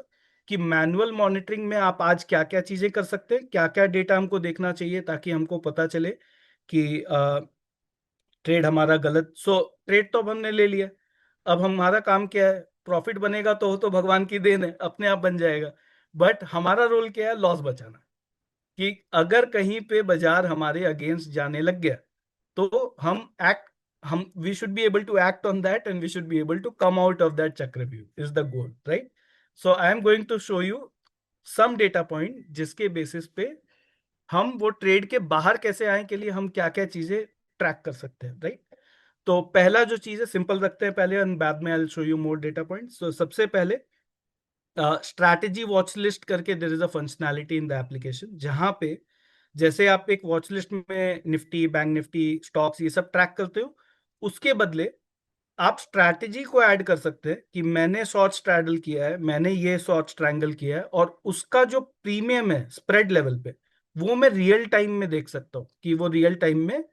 Speaker 1: कि मैनुअल मॉनिटरिंग में आप आज क्या क्या चीजें कर सकते हैं, क्या क्या डेटा हमको देखना चाहिए ताकि हमको पता चले कि ट्रेड हमारा गलत. सो ट्रेड तो अब हमने ले लिया, अब हमारा काम क्या है, प्रॉफिट बनेगा तो भगवान की देन है, अपने आप बन जाएगा. बट हमारा रोल क्या है, लॉस बचाना. कि अगर कहीं पे बाजार हमारे अगेंस्ट जाने लग गया तो हम we should be able to act on that and we should be able to come out of that Chakravyuh is the goal, right. So I am going to show you some data point जिसके बेसिस पे हम वो ट्रेड के बाहर कैसे आए के लिए हम क्या क्या चीजें ट्रैक कर सकते हैं, राइट. तो पहला जो चीज है सिंपल रखते हैं पहले और बाद में I will show you more data points. तो सबसे पहले स्ट्रैटेजी वॉच लिस्ट करके there is a functionality in the application, जहां पे जैसे आप एक वॉच लिस्ट में निफ्टी, बैंक निफ्टी, स्टॉक्स ये सब ट्रैक करते हो, उसके बदले आप स्ट्रैटेजी को ऐड कर सकते हैं कि मैंने शॉर्ट स्ट्रैडल किया है, मैंने ये शॉर्ट स्ट्रैंगल किया है और उसका जो प्रीमियम है स्प्रेड लेवल पे वो मैं रियल टाइम में देख सकता हूँ कि वो रियल टाइम में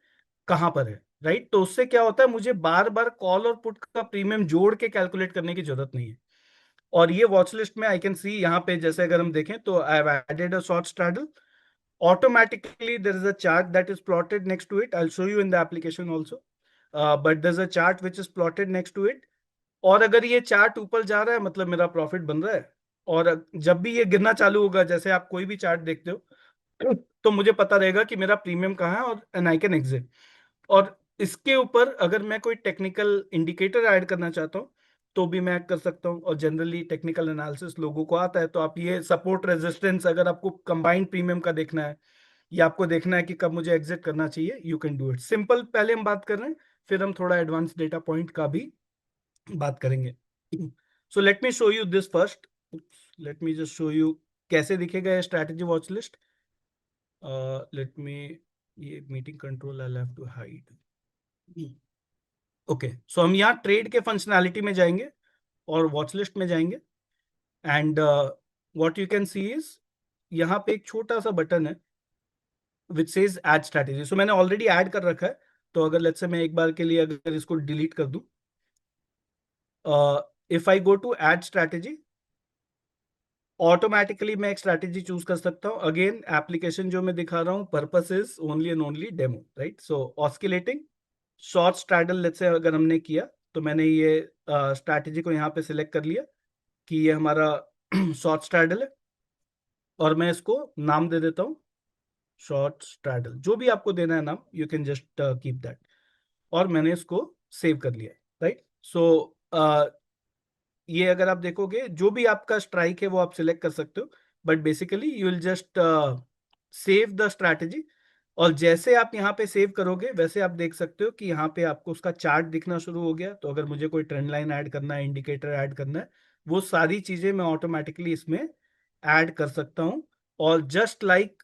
Speaker 1: कहां पर है, राइट. तो उससे क्या होता है, मुझे बार बार कॉल और पुट का प्रीमियम जोड़ के कैलकुलेट करने की जरूरत नहीं है. और ये वॉच लिस्ट में आई कैन सी यहाँ पे जैसे अगर हम देखें तो I have added a short straddle. Automatically there is a chart that is plotted next to it. I'll show you in the application also. But there's a chart which is plotted next to it. और अगर ये चार्ट ऊपर जा रहा है मतलब मेरा प्रॉफिट बन रहा है. और जब भी ये गिरना चालू होगा, जैसे आप कोई भी चार्ट देखते हो, तो मुझे पता रहेगा कि मेरा प्रीमियम कहाँ है और एंड आई कैन एग्जिट. और इसके ऊपर अगर मैं कोई टेक्निकल इंडिकेटर ऐड करना चाहता हूँ तो भी मैं ऐड कर सकता हूँ. और जनरली टेक्निकल एनालिसिस लोगों को आता है, तो आप ये सपोर्ट रेजिस्टेंस अगर आपको कंबाइंड प्रीमियम का देखना है या आपको देखना है कि कब मुझे एग्जिट करना चाहिए, you can do it. Simple पहले हम बात कर रहे हैं, फिर हम थोड़ा एडवांस डेटा पॉइंट का भी बात करेंगे. So let me show you this first. Let me just show you कैसे दिखेगा ये strategy watch list. Let me, ये meeting control I have to hide. Okay, so हम यहाँ ट्रेड के फंक्शनैलिटी में जाएंगे और वॉच लिस्ट में जाएंगे. And what you can see is यहाँ पे एक छोटा सा बटन है विच सेज ऐड स्ट्रैटेजी. सो मैंने ऑलरेडी ऐड कर रखा है. तो अगर लेट्स से मैं एक बार के लिए अगर इसको डिलीट कर दूं, if I go to add strategy, automatically मैं एक स्ट्रैटेजी चूज कर सकता हूं. अगेन एप्लीकेशन जो मैं दिखा रहा हूं purpose is only and only demo, right. So oscillating short straddle let's say अगर हमने किया तो मैंने ये स्ट्रैटेजी को यहाँ पे सिलेक्ट कर लिया कि ये हमारा शॉर्ट स्ट्रैडल है और मैं इसको नाम दे देता हूँ शॉर्ट स्ट्रैडल. जो भी आपको देना है नाम, you can just keep that. और मैंने इसको सेव कर लिया, राइट. सो ये अगर आप देखोगे जो भी आपका स्ट्राइक है वो आप सिलेक्ट कर सकते हो, but basically you will just save the strategy. और जैसे आप यहाँ पे सेव करोगे वैसे आप देख सकते हो कि यहाँ पे आपको उसका चार्ट दिखना शुरू हो गया. तो अगर मुझे कोई ट्रेंड लाइन ऐड करना है, इंडिकेटर ऐड करना है, वो सारी चीजें मैं ऑटोमेटिकली इसमें ऐड कर सकता हूँ. और जस्ट लाइक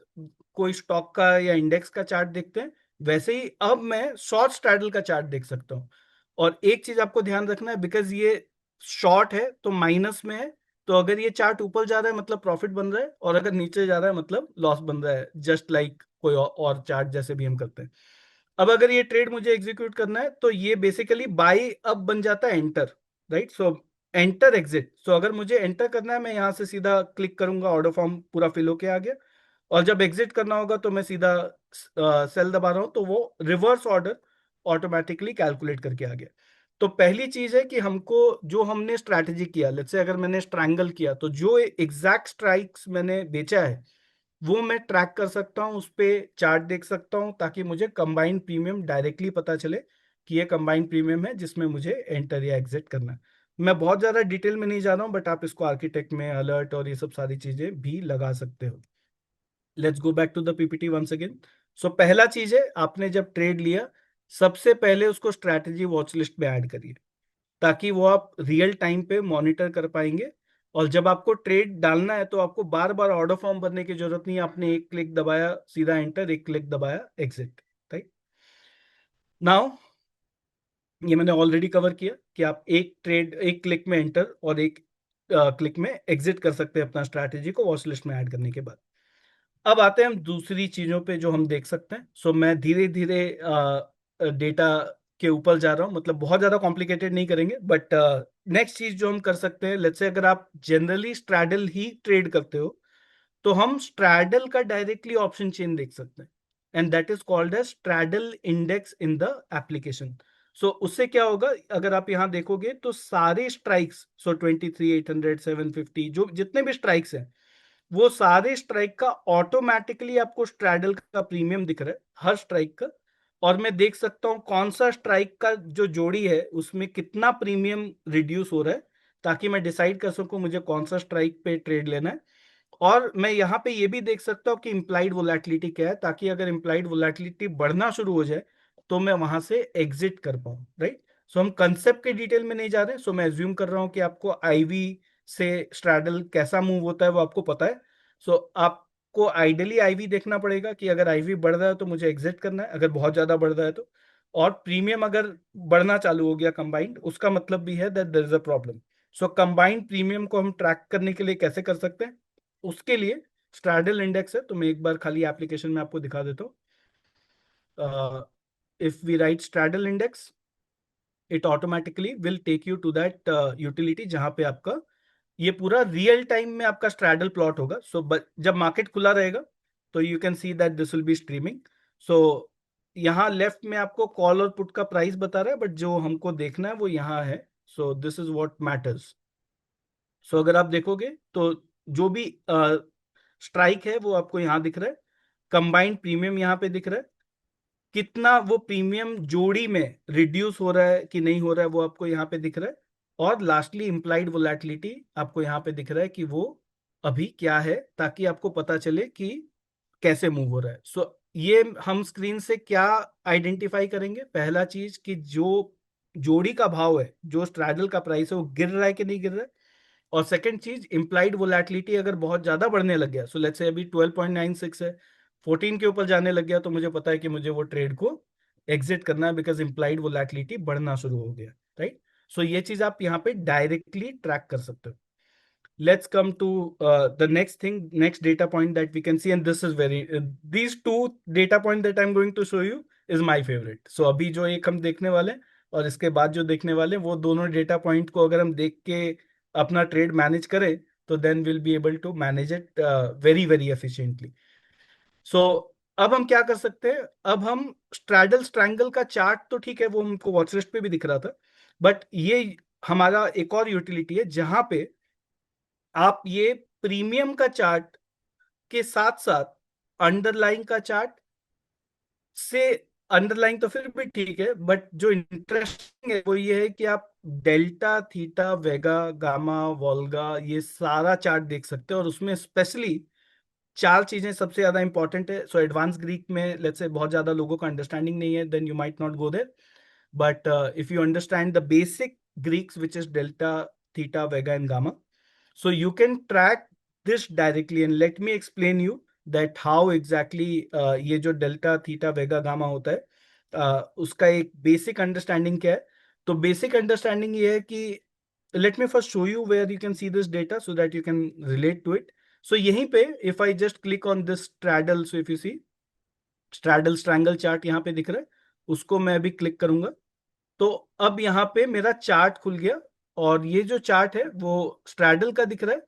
Speaker 1: कोई स्टॉक का या इंडेक्स का चार्ट देखते हैं, वैसे ही अब मैं शॉर्ट स्ट्रैडल का चार्ट देख सकता हूँ। और एक चीज आपको ध्यान रखना है, बिकॉज ये शॉर्ट है तो माइनस में है, तो अगर ये चार्ट ऊपर जा रहा है मतलब प्रॉफिट बन रहा है, और अगर नीचे जा रहा है मतलब लॉस बन रहा है, जस्ट लाइक कोई और चार्ट जैसे भी हम करते हैं। अब अगर ये ट्रेड मुझे एग्जीक्यूट करना है तो ये बेसिकली बाई अब बन जाता है enter, right. So enter exit, so अगर मुझे एंटर करना है मैं यहां से सीधा क्लिक करूंगा, ऑर्डर फॉर्म पूरा फिल होके आ गया। और जब एग्जिट करना होगा तो मैं सीधा सेल दबा रहा हूं, तो वो रिवर्स ऑर्डर ऑटोमेटिकली कैलकुलेट करके आ गया। तो पहली चीज है कि हमको जो हमने स्ट्रैटेजी किया, लेट्स से अगर मैंने स्ट्रैंगल किया तो जो एग्जैक्ट स्ट्राइक्स मैंने बेचा है वो मैं ट्रैक कर सकता हूँ, उस पे चार्ट देख सकता हूँ, ताकि मुझे कंबाइंड प्रीमियम डायरेक्टली पता चले कि ये कंबाइंड प्रीमियम है जिसमें मुझे एंटर या एग्जिट करना है। मैं बहुत ज्यादा डिटेल में नहीं जा रहा हूँ, बट आप इसको आर्किटेक्ट में अलर्ट और ये सब सारी चीजें भी लगा सकते हो। Let's go back to the PPT once again. So पहला चीज है, आपने जब ट्रेड लिया सबसे पहले उसको स्ट्रैटेजी वॉच लिस्ट में ऐड करिए, ताकि वो आप रियल टाइम पे मॉनिटर कर पाएंगे। और जब आपको ट्रेड डालना है तो आपको बार बार ऑर्डर फॉर्म भरने की जरूरत नहीं है, आपने एक क्लिक दबाया सीधा एंटर, एक क्लिक दबाया एग्जिट, राइट। नाउ ये मैंने ऑलरेडी कवर किया कि आप एक ट्रेड एक क्लिक में एंटर और एक क्लिक में एग्जिट कर सकते हैं अपना स्ट्रैटेजी को वॉच लिस्ट में ऐड करने के बाद। अब आते हैं हम दूसरी चीजों पे जो हम देख सकते हैं। सो मैं धीरे धीरे डेटा के ऊपर जा रहा हूँ, मतलब बहुत ज्यादा कॉम्प्लिकेटेड नहीं करेंगे, बट नेक्स्ट चीज जो हम कर सकते हैं, लेट्स से अगर आप जनरली स्ट्रैडल ही ट्रेड करते हो तो हम स्ट्रैडल का डायरेक्टली ऑप्शन चेन देख सकते हैं, and that is called as straddle index in the application. So उससे क्या होगा, अगर आप यहां देखोगे तो सारे स्ट्राइक्स, सो 23, 800, 750, जो जितने भी स्ट्राइक्स हैं वो सारे स्ट्राइक का ऑटोमेटिकली आपको स्ट्रैडल का प्रीमियम दिख रहा है हर स्ट्राइक का। और मैं देख सकता हूं कौन सा स्ट्राइक का जो जोड़ी है उसमें कितना प्रीमियम रिड्यूस हो रहा है, ताकि मैं डिसाइड कर सकूं मुझे कौन सा स्ट्राइक पे ट्रेड लेना है। और मैं यहाँ पे ये भी देख सकता हूँ कि इम्प्लाइड वोलेटिलिटी क्या है, ताकि अगर इम्प्लाइड वोलेटिलिटी बढ़ना शुरू हो जाए तो मैं वहां से एग्जिट कर पाऊँ, राइट। सो हम कंसेप्ट के डिटेल में नहीं जा रहे, सो मैं एज्यूम कर रहा हूँ कि आपको आईवी से स्ट्रैडल कैसा मूव होता है वो आपको पता है। सो आपको आइडियली आईवी देखना पड़ेगा कि अगर आईवी बढ़ रहा है तो मुझे एग्जिट करना है, अगर बहुत ज्यादा बढ़ रहा है तो। और प्रीमियम अगर बढ़ना चालू हो गया कंबाइंड, उसका मतलब भी है that there is a problem. So combined premium को हम ट्रैक करने के लिए कैसे कर सकते हैं, उसके लिए स्ट्रैडल इंडेक्स है, तो मैं एक बार खाली एप्लीकेशन में आपको दिखा देता हूँ। If we write straddle index, it automatically will take you to that utility जहां पे आपका ये पूरा रियल टाइम में आपका स्ट्रैडल प्लॉट होगा। सो जब मार्केट खुला रहेगा तो you can see that this will be streaming. So यहाँ लेफ्ट में आपको कॉल और पुट का प्राइस बता रहा है, बट जो हमको देखना है वो यहाँ है। So this is what matters. So अगर आप देखोगे तो जो भी स्ट्राइक है वो आपको यहाँ दिख रहा है, कंबाइंड प्रीमियम यहाँ पे दिख रहा है, कितना वो प्रीमियम जोड़ी में रिड्यूस हो रहा है कि नहीं हो रहा है वो आपको यहाँ पे दिख रहा है। और लास्टली इम्प्लाइड वोलेटिलिटी आपको यहाँ पे दिख रहा है कि वो अभी क्या है, ताकि आपको पता चले कि कैसे मूव हो रहा है। सो ये हम स्क्रीन से क्या आइडेंटिफाई करेंगे, पहला चीज कि जो जोड़ी का भाव है, जो स्ट्रैडल का प्राइस है, वो गिर रहा है कि नहीं गिर रहा है। और सेकंड चीज, इम्प्लाइड वोलेटिलिटी अगर बहुत ज्यादा बढ़ने लग गया, सो लेट्स से अभी 12.96 है, 14 के ऊपर जाने लग गया, तो मुझे पता है कि मुझे वो ट्रेड को एग्जिट करना है, बिकॉज इम्प्लाइड वोलेटिलिटी बढ़ना शुरू हो गया, राइट। सो ये चीज आप यहाँ पे डायरेक्टली ट्रैक कर सकते हो। Let's come to the next thing, next data point that we can see, and this is very these two data point that I'm going to show you is my favorite. So अभी जो एक हम देखने वाले हैं और इसके बाद जो देखने वाले हैं, वो दोनों डेटा पॉइंट को अगर हम देख के अपना ट्रेड मैनेज करें तो then will be able to manage it very very efficiently. So अब हम क्या कर सकते हैं, अब हम स्ट्रैडल स्ट्रैंगल का चार्ट तो ठीक है, वो हमको वॉच लिस्ट पे भी दिख रहा था, बट ये हमारा एक और यूटिलिटी है जहां पे आप ये प्रीमियम का चार्ट के साथ साथ अंडरलाइन का चार्ट से, अंडरलाइन तो फिर भी ठीक है, बट जो इंटरेस्टिंग है वो ये है कि आप डेल्टा थीटा वेगा गामा वोल्गा ये सारा चार्ट देख सकते हैं। और उसमें स्पेशली चार चीजें सबसे ज्यादा इंपॉर्टेंट है। सो एडवांस ग्रीक में लेट्स से बहुत ज्यादा लोगों का अंडरस्टैंडिंग नहीं है, then you might not go there, but if you understand the basic Greeks which is delta theta vega and gamma, so you can track this directly, and let me explain you that how exactly ये जो डेल्टा थीटा वेगा गामा होता है, उसका एक बेसिक अंडरस्टैंडिंग क्या है। तो बेसिक अंडरस्टैंडिंग ये है कि let me first show you where you can see this data so that you can relate to it. So यहीं पे if I just click on this straddle, so if you see straddle strangle chart यहाँ पे दिख रहा है, उसको मैं अभी क्लिक करूंगा तो अब यहाँ पे मेरा चार्ट खुल गया। और ये जो चार्ट है वो स्ट्रैडल का दिख रहा है।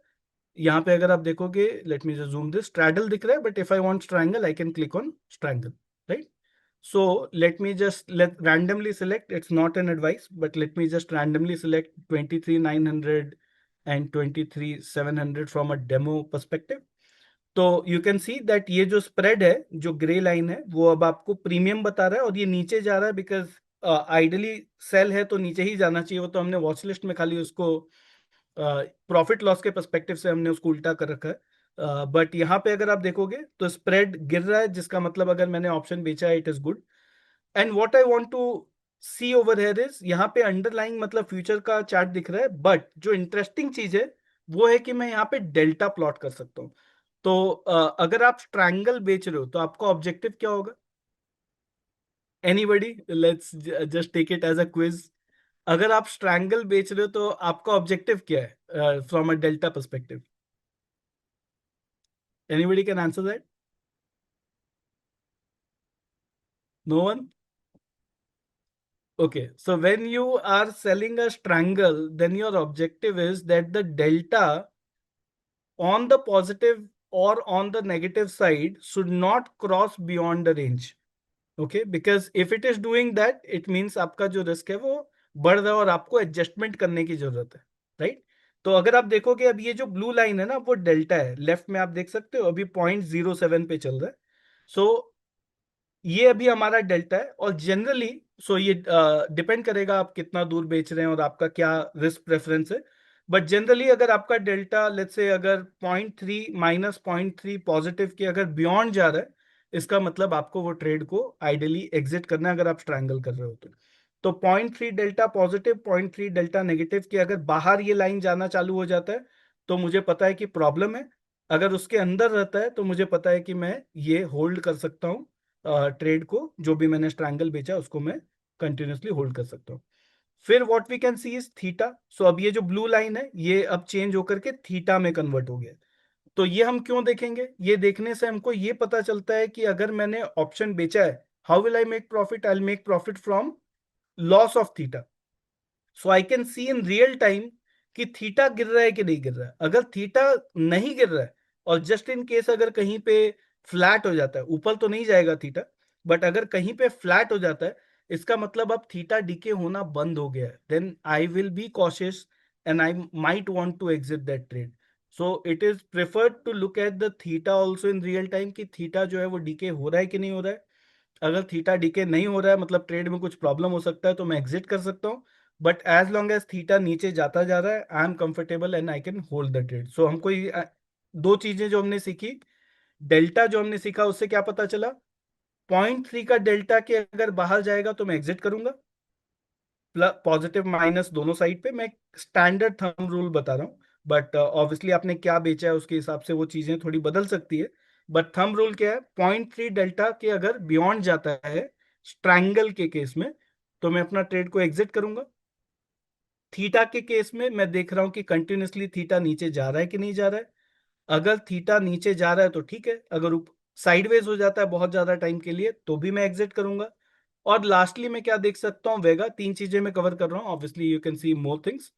Speaker 1: यहाँ पे अगर आप देखोगे, late me just zoom this, straddle दिख रहा है, but if I want triangle I can click on triangle, right. So let me just let randomly select, it's not an advice, but let me just randomly select 23,900 and 23,700 from a demo perspective. तो यू कैन सी दैट ये जो स्प्रेड है, जो ग्रे लाइन है, वो अब आपको प्रीमियम बता रहा है और ये नीचे जा रहा है बिकॉज आइडली सेल है तो नीचे ही जाना चाहिए। वो तो हमने वॉच लिस्ट में खाली उसको प्रॉफिट लॉस के पर्सपेक्टिव से हमने उसको उल्टा कर रखा है। बट यहाँ पे अगर आप देखोगे तो स्प्रेड गिर रहा है, जिसका मतलब अगर मैंने ऑप्शन बेचा है it is good. And what I want to see over here is, यहाँ पे अंडरलाइंग मतलब फ्यूचर का चार्ट दिख रहा है, बट जो इंटरेस्टिंग चीज है वो है कि मैं यहाँ पे डेल्टा प्लॉट कर सकता हूँ। तो अगर आप ट्रायंगल बेच रहे हो तो आपका ऑब्जेक्टिव क्या होगा? Anybody, let's just take it as a quiz. अगर आप ट्रायंगल बेच रहे हो तो आपका ऑब्जेक्टिव क्या है from a delta perspective? Anybody can answer that? No one? Okay, so when you are selling a strangle, then your objective is that the delta on the positive or on the negative side should not cross beyond the range. Okay, because if it is doing that, it means आपका जो रिस्क है वो बढ़ रहा है और आपको एडजस्टमेंट करने की जरूरत है, राइट। तो अगर आप देखोगे अब ये जो ब्लू लाइन है ना वो डेल्टा है, लेफ्ट में आप देख सकते हो अभी 0.07 पे चल रहा है। सो ये अभी हमारा डेल्टा है और जनरली सो ये डिपेंड करेगा आप कितना दूर बेच रहे हैं और आपका क्या रिस्क प्रेफरेंस है। बट जनरली अगर आपका डेल्टा लेट्स से अगर 0.3 -0.3 पॉजिटिव के अगर बियॉन्ड जा रहा है, इसका मतलब आपको वो ट्रेड को आइडियली एग्जिट करना है अगर आप स्ट्रैंगल कर रहे हो तो 0.3 डेल्टा पॉजिटिव 0.3 डेल्टा नेगेटिव के अगर बाहर ये लाइन जाना चालू हो जाता है तो मुझे पता है कि प्रॉब्लम है। अगर उसके अंदर रहता है तो मुझे पता है कि मैं ये होल्ड कर सकता हूँ, ट्रेड को जो भी मैंने स्ट्रैंगल बेचा उसको मैं कंटिन्यूसली होल्ड कर सकता हूँ। फिर what we can see is theta. So अब ये जो ब्लू लाइन है ये अब चेंज होकर के थीटा में कन्वर्ट हो गया। तो ये हम क्यों देखेंगे? ये देखने से हमको ये पता चलता है कि अगर मैंने ऑप्शन बेचा है, how will I make profit? I make profit from loss of theta. So I can see in real time कि थीटा गिर रहा है कि नहीं गिर रहा है। अगर थीटा नहीं गिर रहा है और जस्ट इन केस अगर कहीं पे फ्लैट हो जाता है, ऊपर तो नहीं जाएगा थीटा, बट अगर कहीं पे फ्लैट हो जाता है इसका मतलब अब थीटा डीके होना बंद हो गया है, then I will be cautious and I might want to exit that trade. So it is preferred to look at the theta also in real time कि थीटा जो है वो डीके हो रहा है कि नहीं हो रहा है। अगर थीटा डीके नहीं हो रहा है मतलब ट्रेड में कुछ प्रॉब्लम हो सकता है तो मैं एग्जिट कर सकता हूँ। But as long as theta नीचे जाता जा रहा है I am comfortable and I can hold the trade. So हमको दो चीजें जो हमने सीखी, डेल्टा जो हमने सीखा उससे क्या पता चला, 0.3 का डेल्टा के अगर बाहर जाएगा तो मैं एग्जिट करूंगा, प्लस पॉजिटिव माइनस दोनों साइड पे। मैं स्टैंडर्ड थंब रूल बता रहा हूँ, बट ऑब्वियसली आपने क्या बेचा है उसके हिसाब से वो चीजें थोड़ी बदल सकती है। बट थंब रूल क्या है, 0.3 डेल्टा के अगर बियॉन्ड जाता है स्ट्रैंगल के केस में तो मैं अपना ट्रेड को एग्जिट करूंगा। थीटा के केस में मैं देख रहा हूं कि कंटिन्यूसली थीटा नीचे जा रहा है कि नहीं जा रहा है। अगर थीटा नीचे जा रहा है तो ठीक है, अगर साइडवेज हो जाता है बहुत ज्यादा टाइम के लिए तो भी मैं एग्जिट करूंगा। और लास्टली मैं क्या देख सकता हूँ वेगा, तीन चीजें मैं कवर कर रहा हूँ, obviously you can C more things.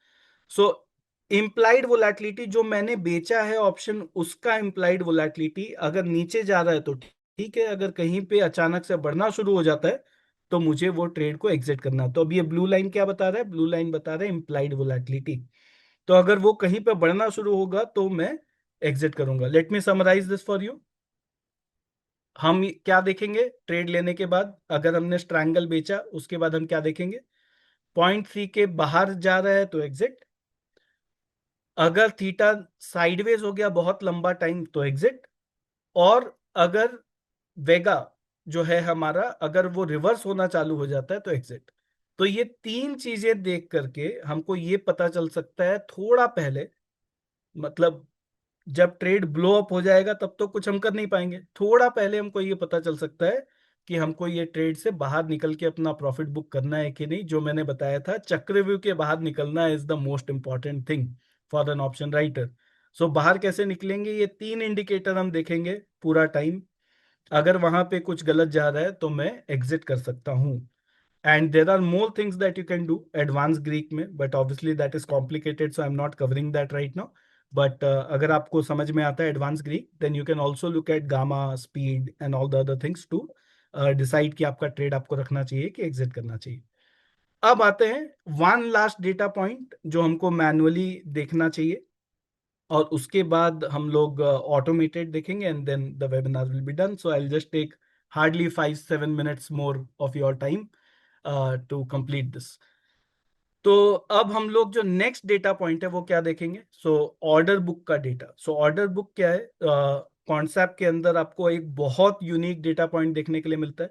Speaker 1: So implied volatility जो मैंने बेचा है ऑप्शन, उसका इम्प्लाइड वोलेटिलिटी अगर नीचे जा रहा है तो ठीक है, अगर कहीं पे अचानक से बढ़ना शुरू हो जाता है तो मुझे वो ट्रेड को एग्जिट करना है। तो अब ये ब्लू लाइन क्या बता रहा है? ब्लू लाइन बता रहा है इम्प्लाइड वोलेटिलिटी। तो अगर वो कहीं पे बढ़ना शुरू होगा तो मैं एग्जिट करूंगा। Let me summarise this for you. हम क्या देखेंगे ट्रेड लेने के बाद? अगर हमने स्ट्रैंगल बेचा उसके बाद हम क्या देखेंगे? 0.3 के बाहर जा रहा है तो एग्जिट, अगर थीटा साइडवेज हो गया बहुत लंबा टाइम तो एग्जिट, और अगर वेगा जो है हमारा अगर वो रिवर्स होना चालू हो जाता है तो एग्जिट। तो ये तीन चीजें देख करके हमको ये पता चल सकता है थोड़ा पहले, मतलब जब ट्रेड ब्लो अप हो जाएगा तब तो कुछ हम कर नहीं पाएंगे, थोड़ा पहले हमको ये पता चल सकता है कि हमको ये ट्रेड से बाहर निकल के अपना प्रॉफिट बुक करना है कि नहीं। जो मैंने बताया था, चक्रव्यूह के बाहर निकलना is the most important thing for an option writer. So बाहर कैसे निकलेंगे, ये तीन इंडिकेटर हम देखेंगे पूरा टाइम। अगर वहां पे कुछ गलत जा रहा है तो मैं एग्जिट कर सकता हूँ। And there are more things that you can do advanced Greek में, but obviously that is complicated, so I'm not covering that right now. But अगर आपको समझ में आता है advanced Greek, then you can also look at gamma, speed and all the other things to decide कि आपका ट्रेड आपको रखना चाहिए कि एग्जिट करना चाहिए। अब आते हैं वन लास्ट डेटा पॉइंट जो हमको मैनुअली देखना चाहिए, और उसके बाद हम लोग ऑटोमेटेड देखेंगे and then the webinar will be done. So I will just take hardly 5-7 minutes more of your time to complete this. तो अब हम लोग जो नेक्स्ट डेटा पॉइंट है वो क्या देखेंगे, सो ऑर्डर बुक का डेटा। सो ऑर्डर बुक क्या है, कॉन्सेप्ट के अंदर आपको एक बहुत यूनिक डेटा पॉइंट देखने के लिए मिलता है,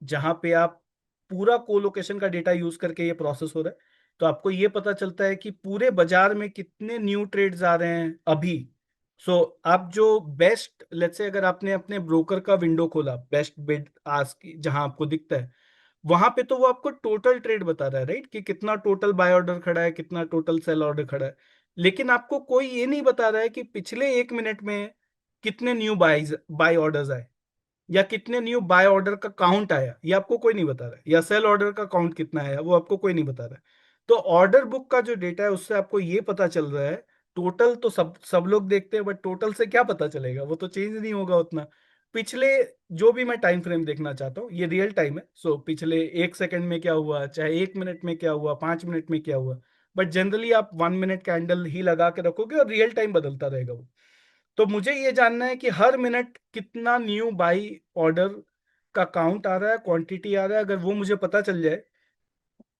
Speaker 1: जहां पे आप पूरा कोलोकेशन का डेटा यूज करके ये प्रोसेस हो रहा है। तो आपको ये पता चलता है कि पूरे बाजार में कितने न्यू ट्रेड्स आ रहे हैं अभी। सो आप जो बेस्ट, लेट्स से अगर आपने अपने ब्रोकर का विंडो खोला, बेस्ट बिड आस्क जहां आपको दिखता है, वहां पे तो वो आपको टोटल ट्रेड बता रहा है, राइट, कि कितना टोटल बाय ऑर्डर खड़ा है, कितना टोटल सेल ऑर्डर खड़ा है। लेकिन आपको कोई ये नहीं बता रहा है कि पिछले 1 मिनट में कितने न्यू बाय ऑर्डर्स आए, या कितने न्यू बाय ऑर्डर का काउंट आया, ये आपको कोई नहीं बता रहा है, या सेल ऑर्डर का काउंट कितना आया वो आपको कोई नहीं बता रहा है। तो ऑर्डर बुक का जो डेटा है उससे आपको ये पता चल रहा है, टोटल तो सब सब लोग देखते हैं, बट टोटल से क्या पता चलेगा, वो तो चेंज नहीं होगा उतना। पिछले जो भी मैं टाइम फ्रेम देखना चाहता हूँ, ये रियल टाइम है, सो पिछले 1 सेकंड में क्या हुआ, चाहे 1 मिनट में क्या हुआ, 5 मिनट में क्या हुआ, बट जनरली आप 1 मिनट कैंडल ही लगा के रखोगे और रियल टाइम बदलता रहेगा वो। तो मुझे ये जानना है कि हर मिनट कितना न्यू बाई ऑर्डर का काउंट आ रहा है, क्वांटिटी आ रहा है। अगर वो मुझे पता चल जाए,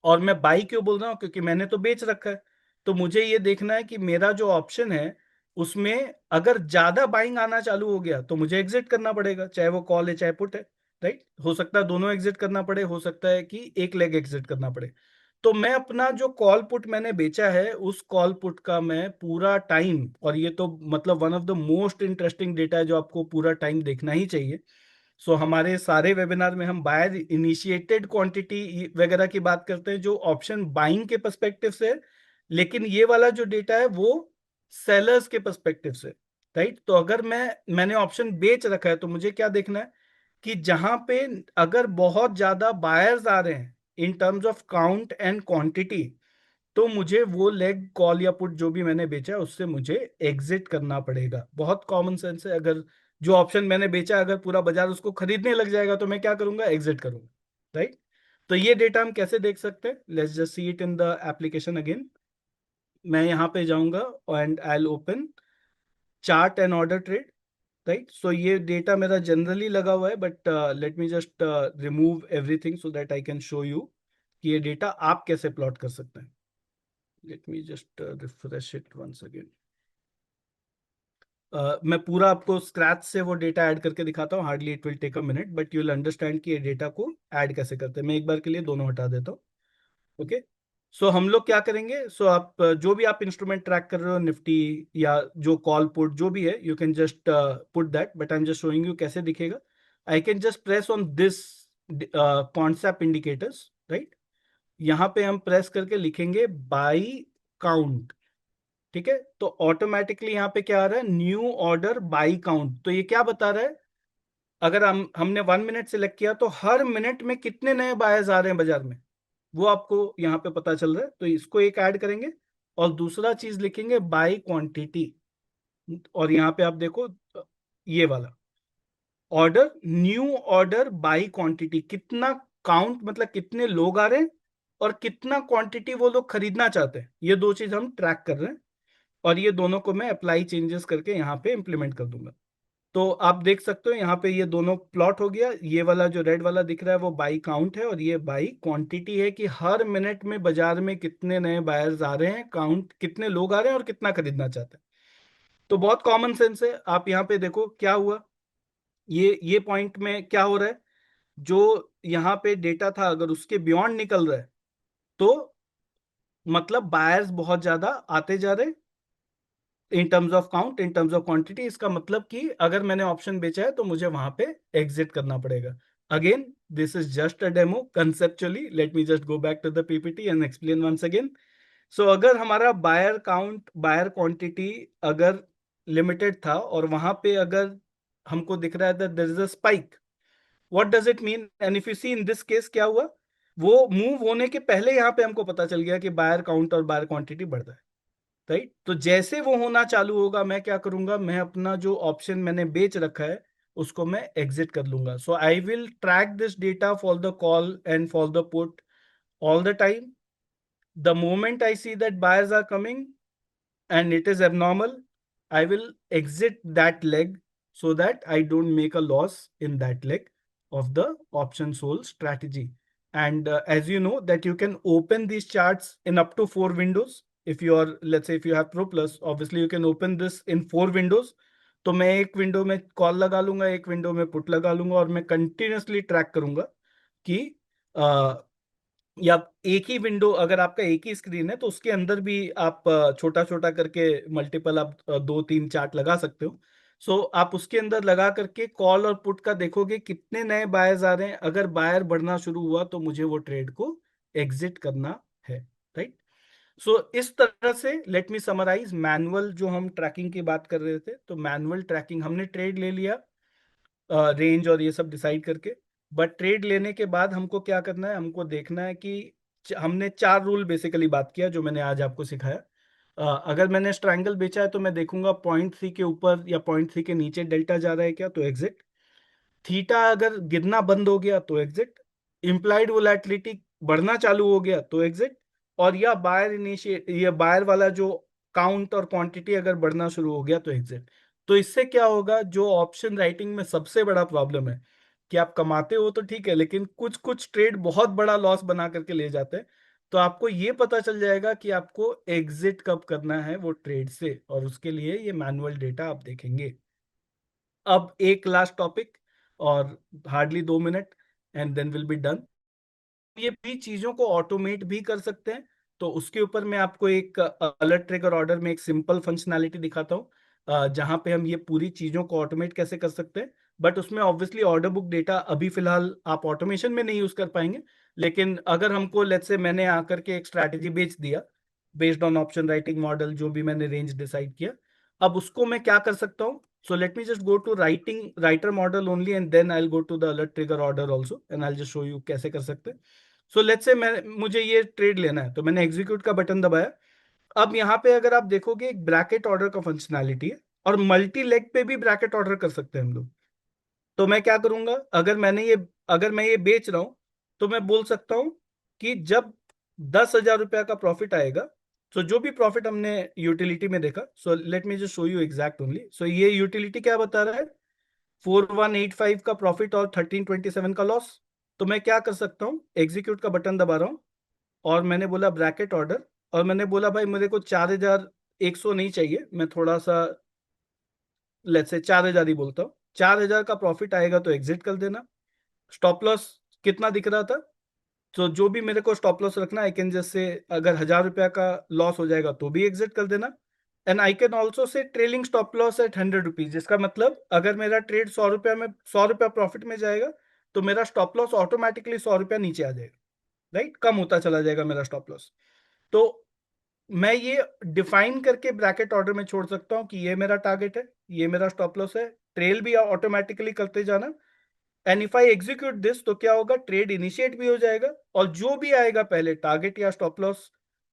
Speaker 1: और मैं बाई क्यों बोल रहा हूँ, क्योंकि मैंने तो बेच रखा है, तो मुझे ये देखना है कि मेरा जो ऑप्शन है उसमें अगर ज्यादा बाइंग आना चालू हो गया तो मुझे एग्जिट करना पड़ेगा, चाहे वो कॉल है चाहे पुट है, राइट। हो सकता है दोनों एग्जिट करना पड़े, हो सकता है कि एक लेग एग्जिट करना पड़े। तो मैं अपना जो कॉल पुट मैंने बेचा है उस कॉल पुट का मैं पूरा टाइम, और ये तो मतलब one of the most interesting data है जो आपको पूरा टाइम देखना ही चाहिए। सो हमारे सारे वेबिनार में हम बायर इनिशिएटेड क्वांटिटी वगैरह की बात करते हैं जो ऑप्शन बाइंग के पर्सपेक्टिव से है, लेकिन ये वाला जो डेटा है वो सेलर्स के पर्सपेक्टिव से, राइट। तो अगर मैंने ऑप्शन बेच रखा है तो मुझे क्या देखना है कि जहां पे अगर बहुत ज्यादा बायर्स आ रहे हैं इन terms of count and quantity, तो मुझे वो लेग कॉल या पुट जो भी मैंने बेचा है उससे मुझे एग्जिट करना पड़ेगा। बहुत कॉमन सेंस है। अगर जो ऑप्शन मैंने बेचा अगर पूरा बाजार उसको खरीदने लग जाएगा तो मैं क्या करूंगा, एग्जिट करूंगा, राइट। तो ये डेटा हम कैसे देख सकते हैं, let's just see it in the application again. मैं यहाँ पे जाऊंगा and I will open chart and order trade, right. So ये डेटा मेरा जनरली लगा हुआ है, but let me just remove everything so that I can show you कि ये डेटा आप कैसे प्लॉट कर सकते हैं। Let me just refresh it once again. मैं पूरा आपको स्क्रैच से वो डेटा ऐड करके दिखाता हूँ, hardly it will take a minute, but you will understand कि ये डेटा को ऐड कैसे करते हैं। मैं एक बार के लिए दोनों हटा देता हूँ। ओके। सो हम लोग क्या करेंगे, सो आप जो भी आप इंस्ट्रूमेंट ट्रैक कर रहे हो, निफ्टी या जो कॉल पुट जो भी है, you can just put that, but I am just showing you कैसे दिखेगा। आई can just press on this concept indicators, right. यहाँ पे हम प्रेस करके लिखेंगे बाई काउंट, ठीक है। तो ऑटोमेटिकली यहाँ पे क्या आ रहा है, न्यू ऑर्डर बाई काउंट। तो ये क्या बता रहा है, अगर हमने 1 मिनट सेलेक्ट किया तो हर मिनट में कितने नए बायर्स आ रहे हैं बाजार में, वो आपको यहाँ पे पता चल रहा है। तो इसको एक ऐड करेंगे, और दूसरा चीज लिखेंगे बाई क्वांटिटी। और यहाँ पे आप देखो ये वाला order, new order by quantity, कितना काउंट मतलब कितने लोग आ रहे हैं और कितना क्वांटिटी वो लोग खरीदना चाहते हैं, ये दो चीज हम ट्रैक कर रहे हैं। और ये दोनों को मैं अप्लाई चेंजेस करके यहाँ पे इंप्लीमेंट कर दूंगा। तो आप देख सकते हो यहाँ पे ये दोनों प्लॉट हो गया। ये वाला जो रेड वाला दिख रहा है वो बाई काउंट है, और ये बाई क्वांटिटी है कि हर मिनट में बाजार में कितने नए बायर्स आ रहे हैं, काउंट कितने लोग आ रहे हैं और कितना खरीदना चाहते हैं। तो बहुत कॉमन सेंस है। आप यहाँ पे देखो क्या हुआ, ये पॉइंट में क्या हो रहा है, जो यहाँ पे डेटा था अगर उसके बियॉन्ड निकल रहा है तो मतलब बायर्स बहुत ज्यादा आते जा रहे हैं, इन terms of count, in terms of quantity, इसका मतलब कि अगर मैंने ऑप्शन बेचा है तो मुझे वहां पे एग्जिट करना पड़ेगा. Again, this is just a demo conceptually. Let me just go back to the PPT and explain once again. So अगर हमारा बायर काउंट, बायर क्वांटिटी अगर लिमिटेड था और वहां पे अगर हमको दिख रहा है that there is a spike, what does it mean? And if you see in this case क्या हुआ, वो मूव होने के पहले यहाँ पे हमको पता चल गया कि बायर काउंट और बायर क्वांटिटी बढ़ रहा है. राइट? तो जैसे वो होना चालू होगा, मैं क्या करूंगा, मैं अपना जो ऑप्शन मैंने बेच रखा है उसको मैं एग्जिट कर लूंगा. So I will track this data for the call and for the put all the time. The moment I see that buyers are coming and it is abnormal, I will exit that leg so that I don't make a loss in that leg of the option sold strategy. And as you know that you can open these charts in up to 4 windows. If you are, let's say if you have Pro Plus, obviously you can open this in 4 windows. तो मैं एक विंडो में कॉल लगा लूंगा, एक विंडो में पुट लगा लूंगा और मैं कंटिन्यूसली ट्रैक करूंगा कि या एक ही विंडो, अगर आपका एक ही स्क्रीन है तो उसके अंदर भी आप छोटा छोटा करके मल्टीपल आप 2 3 चार्ट लगा सकते हो. सो आप उसके अंदर लगा करके कॉल और पुट का देखोगे कितने नए बायर्स आ रहे हैं. अगर बायर बढ़ना शुरू हुआ तो मुझे वो ट्रेड को एग्जिट करना है. राइट? सो इस तरह से लेट मी समराइज. मैनुअल जो हम ट्रैकिंग की बात कर रहे थे, तो मैनुअल ट्रैकिंग हमने ट्रेड ले लिया रेंज और ये सब डिसाइड करके. बट ट्रेड लेने के बाद हमको क्या करना है, हमको देखना है कि हमने 4 रूल बेसिकली बात किया जो मैंने आज आपको सिखाया. अगर मैंने स्ट्रैंगल बेचा है तो मैं देखूंगा 0.3 के ऊपर या 0.3 के नीचे डेल्टा जा रहा है क्या, तो एग्जिट. थीटा अगर गिरना बंद हो गया तो एग्जिट. इम्प्लाइड वोलेटिलिटी बढ़ना चालू हो गया तो एग्जिट. और या बायर इनिशिएट, या बायर वाला जो काउंट और क्वांटिटी अगर बढ़ना शुरू हो गया तो एग्जिट. तो इससे क्या होगा, जो ऑप्शन राइटिंग में सबसे बड़ा प्रॉब्लम है कि आप कमाते हो तो ठीक है, लेकिन कुछ कुछ ट्रेड बहुत बड़ा लॉस बना करके ले जाते हैं. तो आपको ये पता चल जाएगा कि आपको एग्जिट कब करना है वो ट्रेड से, और उसके लिए ये मैनुअल डेटा आप देखेंगे. अब एक लास्ट टॉपिक और hardly 2 minute and then will be done. ये भी चीजों को ऑटोमेट भी कर सकते हैं. तो उसके ऊपर मैं आपको एक अलर्ट ट्रिगर ऑर्डर में एक सिंपल फंक्शनैलिटी दिखाता हूँ जहां पे हम ये पूरी चीजों को ऑटोमेट कैसे कर सकते हैं. बट उसमें ऑब्वियसली ऑर्डर बुक डेटा अभी फिलहाल आप ऑटोमेशन में नहीं यूज कर पाएंगे. लेकिन अगर हमको लेट्स से मैंने आकर के एक स्ट्रैटेजी बेच दिया based on option writing model, जो भी मैंने रेंज डिसाइड किया, अब उसको मैं क्या कर सकता हूँ. So let me just go to writer model only and then I'll go to the alert trigger order also and I'll just show you कैसे कर सकते हैं. सो लेट्स से मैं, मुझे ये ट्रेड लेना है तो मैंने एग्जीक्यूट का बटन दबाया. अब यहाँ पे अगर आप देखोगे एक ब्रैकेट ऑर्डर का फंक्शनैलिटी है और मल्टी लेग पे भी ब्रैकेट ऑर्डर कर सकते हैं हम लोग. तो मैं क्या करूंगा, अगर मैं ये बेच रहा हूं तो मैं बोल सकता हूं कि जब 10,000 रुपया का प्रॉफिट आएगा, तो जो भी प्रॉफिट हमने यूटिलिटी में देखा, so let me just show you exact only. So ये यूटिलिटी क्या बता रहा है, 4185 का प्रॉफिट और 1327 का लॉस. तो मैं क्या कर सकता हूँ, एग्जीक्यूट का बटन दबा रहा हूँ और मैंने बोला ब्रैकेट ऑर्डर, और मैंने बोला भाई मेरे को 4100 नहीं चाहिए, मैं थोड़ा सा लेट्स से 4000 ही बोलता हूँ. 4000 का प्रॉफिट आएगा तो एग्जिट कर देना. स्टॉप लॉस कितना दिख रहा था, तो जो भी मेरे को स्टॉप लॉस रखना, आई कैन जस्ट से अगर 1000 रुपया का लॉस हो जाएगा तो भी एग्जिट कर देना. And I can also say trailing stop loss at 100 rupees, जिसका मतलब अगर मेरा ट्रेड 100 रुपया में 100 रुपया प्रॉफिट में जाएगा तो मेरा स्टॉप लॉस ऑटोमेटिकली 100 रुपया नीचे आ जाएगा. राइट? कम होता चला जाएगा मेरा स्टॉप लॉस. तो मैं ये डिफाइन करके ब्रैकेट ऑर्डर में छोड़ सकता हूं कि ये मेरा टारगेट है, ये मेरा स्टॉप लॉस है. ट्रेल भी ऑटोमेटिकली करते जाना. And if I execute this तो क्या होगा, ट्रेड इनिशिएट भी हो जाएगा और जो भी आएगा पहले टारगेट या स्टॉप लॉस,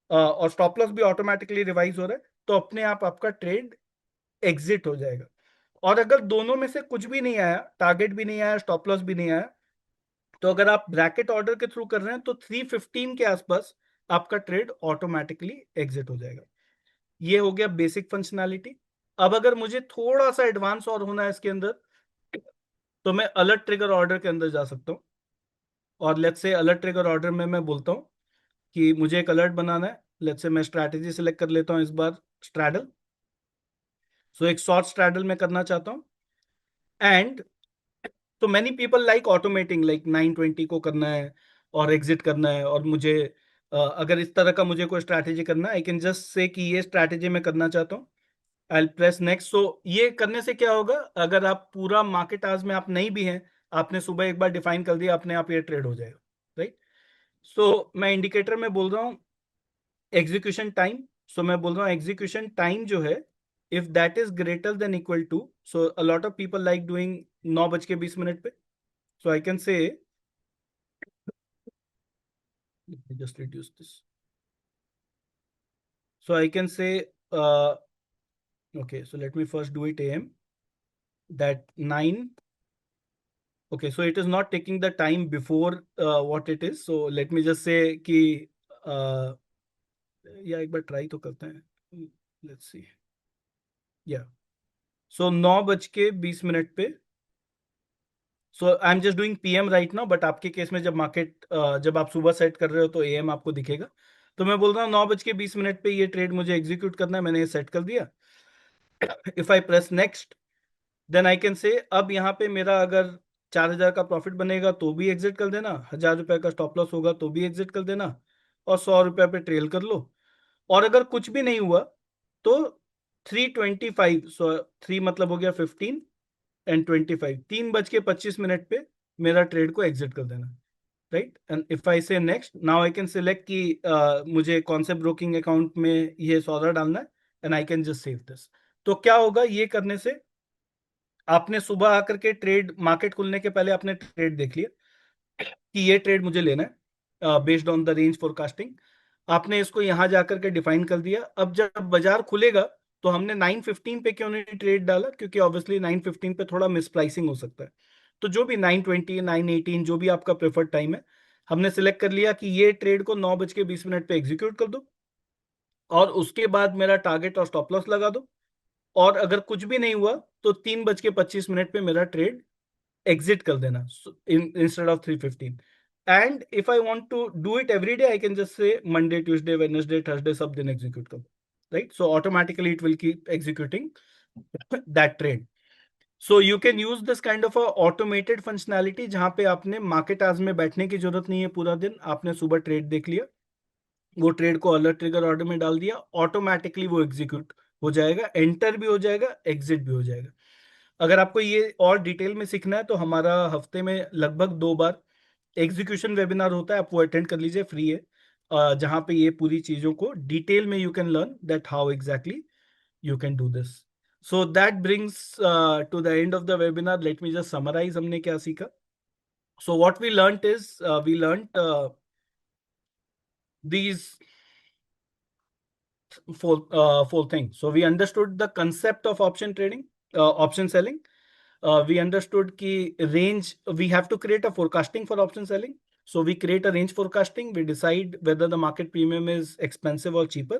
Speaker 1: और स्टॉप लॉस भी ऑटोमेटिकली रिवाइज हो रहा है, तो अपने आप आपका ट्रेड एग्जिट हो जाएगा. और अगर दोनों में से कुछ भी नहीं आया, टारगेट भी नहीं आया, स्टॉप लॉस भी नहीं आया, तो अगर आप ब्रैकेट ऑर्डर के थ्रू कर रहे हैं तो 315 के आसपास आपका ट्रेड ऑटोमेटिकली एग्जिट हो जाएगा. ये हो गया बेसिक फंक्शनैलिटी. अब अगर मुझे थोड़ा सा एडवांस और होना है इसके अंदर, तो मैं अलर्ट ट्रिगर ऑर्डर के अंदर जा सकता हूं. और let's say alert trigger order में मैं बोलता हूं कि मुझे एक अलर्ट बनाना है. लेट्स से मैं स्ट्रैटेजी सिलेक्ट कर लेता हूं इस बार, स्ट्रैडल. सो एक शॉर्ट स्ट्रैडल में करना चाहता हूं. एंड तो many people like automating, like 920 को करना है और एग्जिट करना है. और मुझे अगर इस तरह का मुझे कोई स्ट्रैटेजी करना है, आई कैन जस्ट से कि ये स्ट्रैटेजी मैं करना चाहता हूँ. आई प्रेस नेक्स्ट। सो ये करने से क्या होगा, अगर आप पूरा मार्केट आज में आप नहीं भी हैं, आपने सुबह एक बार डिफाइन कर दिया, अपने आप ये ट्रेड हो जाएगा, राइट। सो मैं इंडिकेटर में बोल रहा हूँ एग्जीक्यूशन टाइम। सो मैं बोल रहा हूँ एग्जीक्यूशन टाइम जो है, if that is greater then equal to, so a lot of people like doing 9:20 पे। So I can say, just reduce this, so I can say, okay, so let me first do it AM, that 9. Okay, so it is not taking the time before what it is. So let me just say कि uh, या एक बार ट्राई तो करते हैं, लेट्स सी। या सो 9:20 पे, so I am just doing PM right now, but आपके केस में जब मार्केट जब आप सुबह सेट कर रहे हो तो एएम आपको दिखेगा। तो मैं बोल रहा हूँ 9:20 पे ये ट्रेड मुझे एग्जीक्यूट करना है, मैंने ये सेट कर दिया। If I press next, then I can say, अब यहाँ पे मेरा अगर 4,000 का प्रॉफिट बनेगा तो भी एग्जिट कर देना, 1,000 रुपए का स्टॉप लॉस होगा तो भी एग्जिट कर देना, और 100 रुपये पे ट्रेल कर लो। और अगर कुछ भी नहीं हुआ तो 3:25, सो 3 मतलब हो गया 15 एंड 25, 3:25 पे मेरा ट्रेड को एग्जिट कर देना, राइट। एंड इफ आई से next, now I can select कि मुझे कौन से ब्रोकिंग अकाउंट में ये सौदा डालना है, and I can just save this. तो क्या होगा ये करने से, आपने सुबह आकर के ट्रेड, मार्केट खुलने के पहले आपने ट्रेड देख लिया कि ये ट्रेड मुझे लेना है based on the range forecasting, आपने इसको यहां जाकर के डिफाइन कर दिया। अब जब बाजार खुलेगा तो हमने 9:15 पे क्यों नहीं ट्रेड डाला, क्योंकि ऑब्वियसली 9:15 पे थोड़ा मिसप्राइसिंग हो सकता है। तो जो भी 9:20, 9:18, जो भी आपका प्रेफर्ड टाइम है, हमने सिलेक्ट कर लिया कि ये ट्रेड को 9:20 पे एग्जीक्यूट कर दो, और उसके बाद मेरा टारगेट और स्टॉप लॉस लगा दो। और अगर कुछ भी नहीं हुआ तो 3:25 पे मेरा ट्रेड एग्जिट कर देना, instead of 3:15। And if I want to do it every day, I can just say Monday, Tuesday, Wednesday, Thursday, सब दिन एग्जीक्यूट कर, right. So automatically it will keep executing that trade. So you can use this kind of automated functionality, जहां पे आपने मार्केट आज में बैठने की जरूरत नहीं है पूरा दिन, आपने सुबह ट्रेड देख लिया, वो ट्रेड को अलर्ट ट्रिगर ऑर्डर में डाल दिया, ऑटोमेटिकली वो एग्जीक्यूट हो जाएगा, एंटर भी हो जाएगा, एग्जिट भी हो जाएगा। अगर आपको ये और डिटेल में सीखना है तो हमारा हफ्ते में लगभग 2 बार एग्जीक्यूशन वेबिनार होता है, आप वो अटेंड कर लीजिए, फ्री है, जहां पे ये पूरी चीजों को डिटेल में you can learn that how exactly you can do this. So that brings to the end of the webinar. Let me just summarise हमने क्या सीखा। So what we learned is, we learned these four things. So we understood the concept of option trading, option selling. We understood ki range, we have to create a forecasting for option selling. So we create a range forecasting, we decide whether the market premium is expensive or cheaper.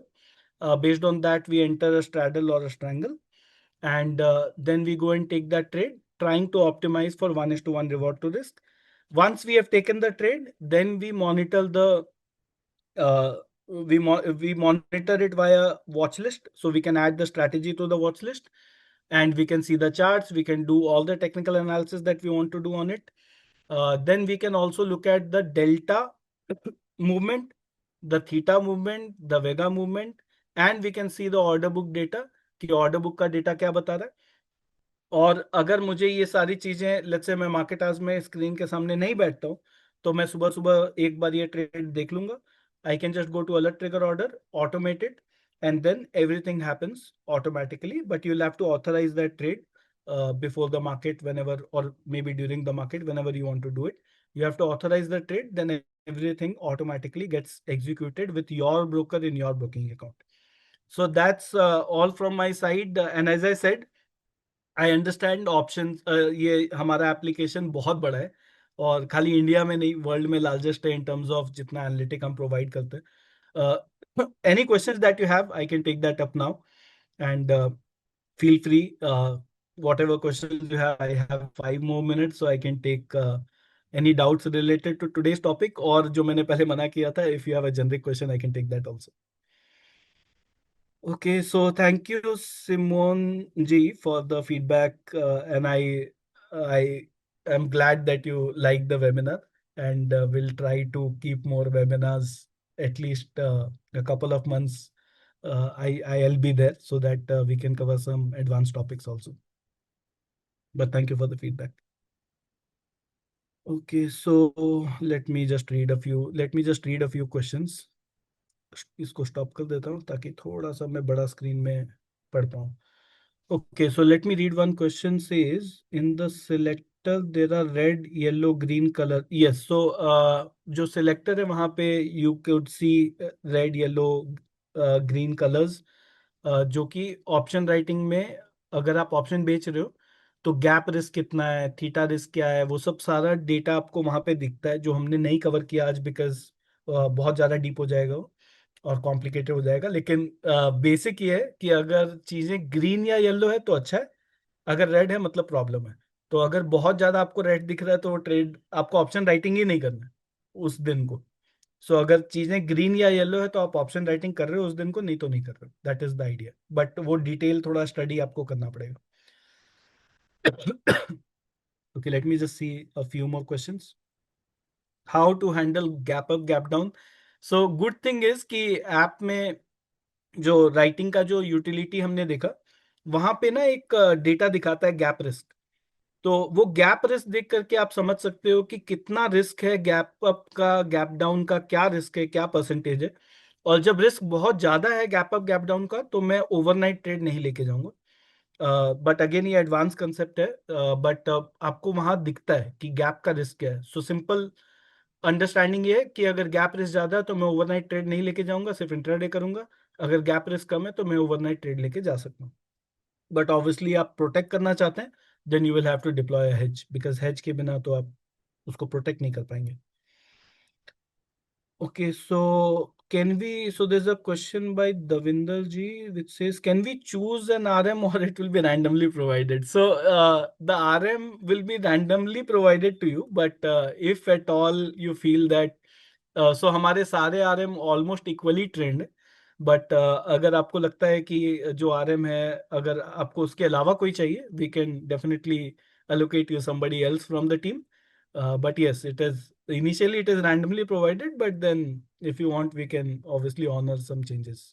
Speaker 1: Based on that, we enter a straddle or a strangle, and then we go and take that trade, trying to optimize for 1:1 reward to risk. Once we have taken the trade, then we monitor the uh, we monitor it via watch list, so we can add the strategy to the watch list, and we can see the charts, we can do all the technical analysis that we want to do on it. Then we can also look at the delta movement, the theta movement, the vega movement, and we can see the order book data कि order book का data क्या बता रहा है। और अगर मुझे ये सारी चीजें, लेट्स से मैं मार्केट आज में स्क्रीन के सामने नहीं बैठता हूँ, तो मैं सुबह सुबह एक बार ये ट्रेड देख लूंगा। I can just go to alert trigger order, automated, and then everything happens automatically, but you have to authorise that trade before the market, whenever, or maybe during the market, whenever you want to do it, you have to authorize the trade, then everything automatically gets executed with your broker in your broking account. So that's all from my side, and as I said, I understand option, ये हमारा एप्लीकेशन बहुत बड़ा है, और खाली इंडिया में नहीं, वर्ल्ड में लार्जेस्ट है इन टर्म्स ऑफ जितना एनालिटिक हम प्रोवाइड करते हैं। Any questions that you have, I can take that up now, and feel free, whatever questions you have. I have 5 more minutes, so I can take any doubts related to today's topic, और जो मैंने पहले मना किया था, if you have a generic question, I can take that also. Okay, so thank you, Simone G, for the feedback, and I am glad that you like the webinar, and we'll try to keep more webinars, at least a couple of months I'll be there so that we can cover some advanced topics also. But thank you for the feedback. Okay, so let me just read a few questions. इसको स्टॉप कर देता हूँ ताकि थोड़ा सा मैं बड़ा स्क्रीन में पढ़ पाऊँ. Okay, so let me read one question says in the selector there are red, yellow, green color. Yes, so जो selector है वहाँ पे you could see red, yellow, green colors, जो कि ऑप्शन राइटिंग में अगर आप ऑप्शन बेच रहे हो तो गैप रिस्क कितना है, थीटा रिस्क क्या है, वो सब सारा डेटा आपको वहाँ पे दिखता है, जो हमने नहीं कवर किया आज बिकॉज बहुत ज़्यादा डीप हो जाएगा वो और कॉम्प्लिकेटेड हो जाएगा. लेकिन बेसिक ये है कि अगर चीजें ग्रीन या येलो है तो अच्छा है, अगर रेड है मतलब प्रॉब्लम है. तो अगर बहुत ज्यादा आपको रेड दिख रहा है तो वो ट्रेड आपको ऑप्शन राइटिंग ही नहीं करना है उस दिन को. सो अगर चीजें ग्रीन या येलो है तो आप ऑप्शन राइटिंग कर रहे हो उस दिन को, नहीं तो नहीं कर रहे हो. That is the idea, but वो डिटेल थोड़ा स्टडी आपको करना पड़ेगा. Okay, let me just see a few more questions. How to handle gap up gap down. So good thing is कि ऐप में जो राइटिंग का जो यूटिलिटी हमने देखा वहां पे ना एक डेटा दिखाता है गैप रिस्क. तो वो गैप रिस्क देख करके आप समझ सकते हो कि कितना रिस्क है गैप अप का, गैप डाउन का क्या रिस्क है, क्या परसेंटेज है. और जब रिस्क बहुत ज्यादा है गैप अप गैप डाउन का तो मैं ओवरनाइट ट्रेड नहीं लेके जाऊंगा. बट अगेन ये एडवांस कंसेप्ट है, बट आपको वहां दिखता है कि गैप का रिस्क क्या है. सो सिंपल अंडरस्टैंडिंग ये है कि अगर गैप रिस्क ज्यादा है तो मैं ओवरनाइट ट्रेड नहीं लेके जाऊंगा, सिर्फ इंट्राडे करूंगा. अगर गैप रिस्क कम है तो मैं ओवरनाइट ट्रेड लेके जा सकता हूँ. बट ऑब्वियसली आप प्रोटेक्ट करना चाहते हैं then you will have to deploy hedge, because hedge के बिना तो आप उसको प्रोटेक्ट नहीं कर पाएंगे. Okay, so can we? So there's a question by Davinder ji which says, can we choose an RM or it will be randomly provided? So the RM will be randomly provided to you, but if at all you feel that, so हमारे सारे RM almost equally trained है. बट अगर आपको लगता है कि जो RM है अगर आपको उसके अलावा कोई चाहिए, we can definitely allocate you somebody else from the team. But yes, it is initially it is randomly provided, but then if you want, we can obviously honor some changes.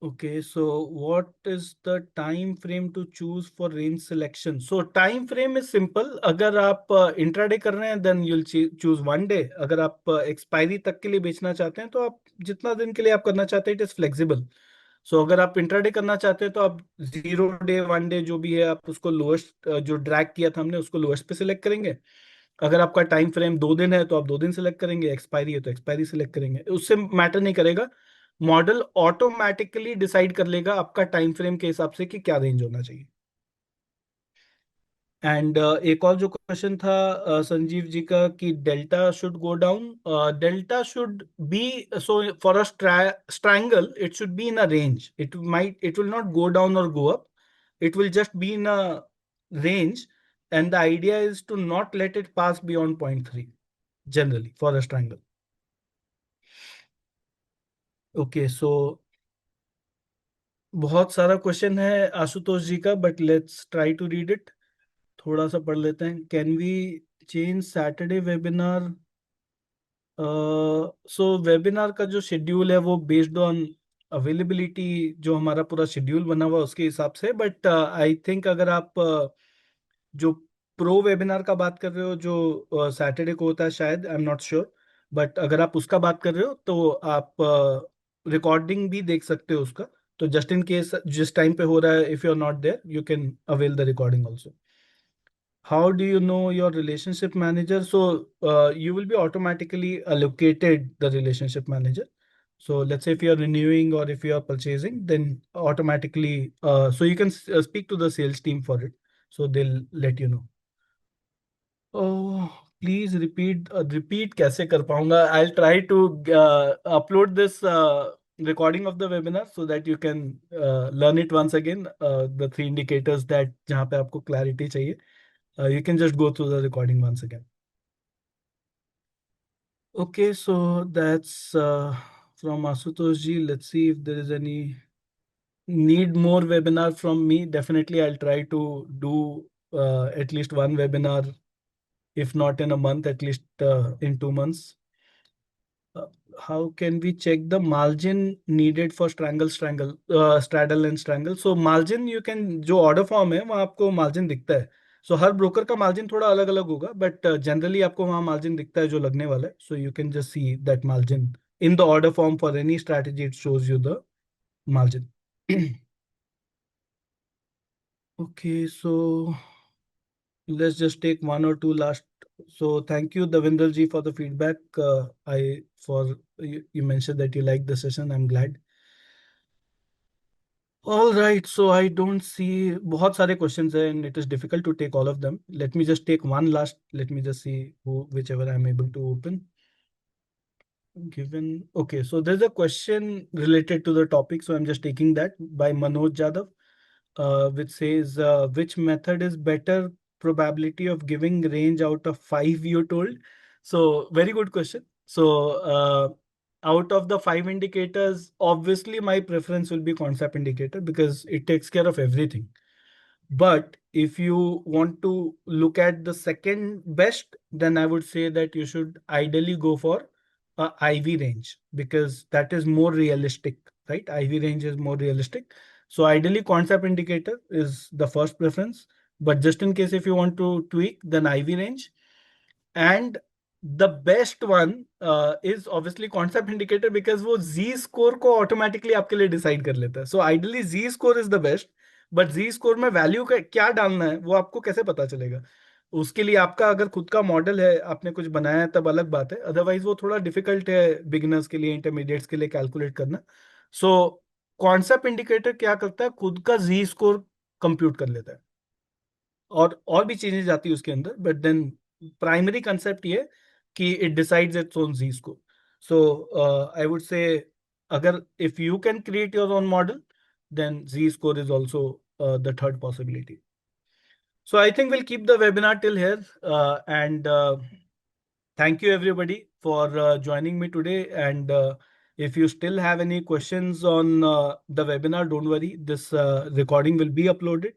Speaker 1: Okay, so what is the time frame to choose for range selection? So time frame is simple. अगर आप इंट्राडे कर रहे हैं then you'll choose one day. अगर आप एक्सपायरी तक के लिए बेचना चाहते हैं तो आप जितना दिन के लिए आप करना चाहते हैं, इट इज फ्लेक्सिबल. सो अगर आप इंट्राडे करना चाहते हैं तो आप 0 डे 1 डे जो भी है आप उसको लोएस्ट, जो ड्रैग किया था हमने उसको लोएस्ट पे सिलेक्ट करेंगे. अगर आपका टाइम फ्रेम 2 दिन है तो आप 2 दिन सेलेक्ट करेंगे, एक्सपायरी है तो एक्सपायरी सेलेक्ट करेंगे, उससे मैटर नहीं करेगा. मॉडल ऑटोमेटिकली डिसाइड कर लेगा आपका टाइम फ्रेम के हिसाब से कि क्या रेंज होना चाहिए. एंड एक और जो क्वेश्चन था संजीव जी का कि delta should go down. Delta should be, so for a strangle it should be in a range. It will not go down और go up. It will just be in a range, and the idea is to not let it pass beyond 0.3 generally for a triangle. Okay, so बहुत सारा क्वेश्चन है आशुतोष जी का, but let's try to read it. थोड़ा सा पढ़ लेते हैं. Can we change Saturday webinar? So webinar का जो शेड्यूल है वो बेस्ड ऑन अवेलेबिलिटी, जो हमारा पूरा शेड्यूल बना हुआ है उसके हिसाब से. बट आई थिंक अगर आप जो प्रो वेबिनार का बात कर रहे हो जो सैटरडे को होता है शायद, आई एम नॉट श्योर, बट अगर आप उसका बात कर रहे हो तो आप रिकॉर्डिंग भी देख सकते हो उसका. तो जस्ट इन केस जिस टाइम पे हो रहा है, if you are not there you can avail the recording also. How do you know your relationship manager? So you will be automatically allocated the relationship manager. So let's say if you are renewing or if you are purchasing, then automatically, so you can speak to the sales team for it. So they'll let you know. Oh, please repeat कैसे कर पाऊंगा? I'll try to upload this recording of the webinar so that you can learn it once again. The three indicators that जहाँ पे आपको clarity चाहिए. You can just go through the recording once again. Okay, so that's from Asutosh ji. Let's see if there is any need more webinar from me. Definitely, I'll try to do at least one webinar, if not in a month, at least in 2 months. how can we check the margin needed for straddle and strangle? So margin you can, जो order form है वहाँ आपको margin दिखता है. So हर broker का margin थोड़ा अलग अलग होगा, but generally आपको वहाँ margin दिखता है जो लगने वाला है. So you can just see that margin in the order form for any strategy. It shows you the margin. Okay, so let's just take one or two last. So thank you, Davinder ji, for the feedback. You mentioned that you liked the session. I'm glad. All right, so I don't see बहुत सारे questions हैं and it is difficult to take all of them. Let me just take one last. Let me just see whichever I'm able to open. Given, okay, so there's a question related to the topic, so I'm just taking that by Manoj Jadhav, which says, which method is better probability of giving range out of five you told? So very good question. So out of the five indicators, obviously my preference will be concept indicator because it takes care of everything. But if you want to look at the second best, then I would say that you should ideally go for a IV range because that is more realistic, right? IV range is more realistic. So ideally concept indicator is the first preference. But just in case if you want to tweak, then IV range. And the best one is obviously concept indicator because वो Z score को automatically आपके लिए decide कर लेता है. So ideally Z score is the best, but Z score में value का क्या डालना है वो आपको कैसे पता चलेगा? उसके लिए आपका अगर खुद का मॉडल है, आपने कुछ बनाया है, तब अलग बात है. अदरवाइज वो थोड़ा डिफिकल्ट है बिगिनर्स के लिए, इंटरमीडिएट्स के लिए कैलकुलेट करना. सो कॉन्सेप्ट इंडिकेटर क्या करता है, खुद का जी स्कोर कंप्यूट कर लेता है और भी चीजें जाती है उसके अंदर, बट देन प्राइमरी कंसेप्ट ये कि it decides its own Z score. So I would say अगर if you can create your own model, then Z score is also the third possibility. So I think we'll keep the webinar till here, and thank you everybody for joining me today. And if you still have any questions on the webinar, don't worry. This recording will be uploaded.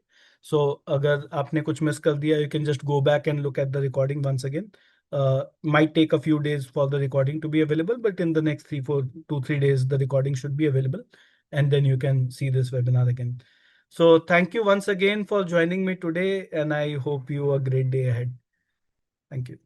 Speaker 1: So अगर आपने कुछ miss कर दिया, you can just go back and look at the recording once again. Might take a few days for the recording to be available, but in the next 2-3 days, the recording should be available, and then you can see this webinar again. So thank you once again for joining me today, and I hope you a great day ahead. Thank you.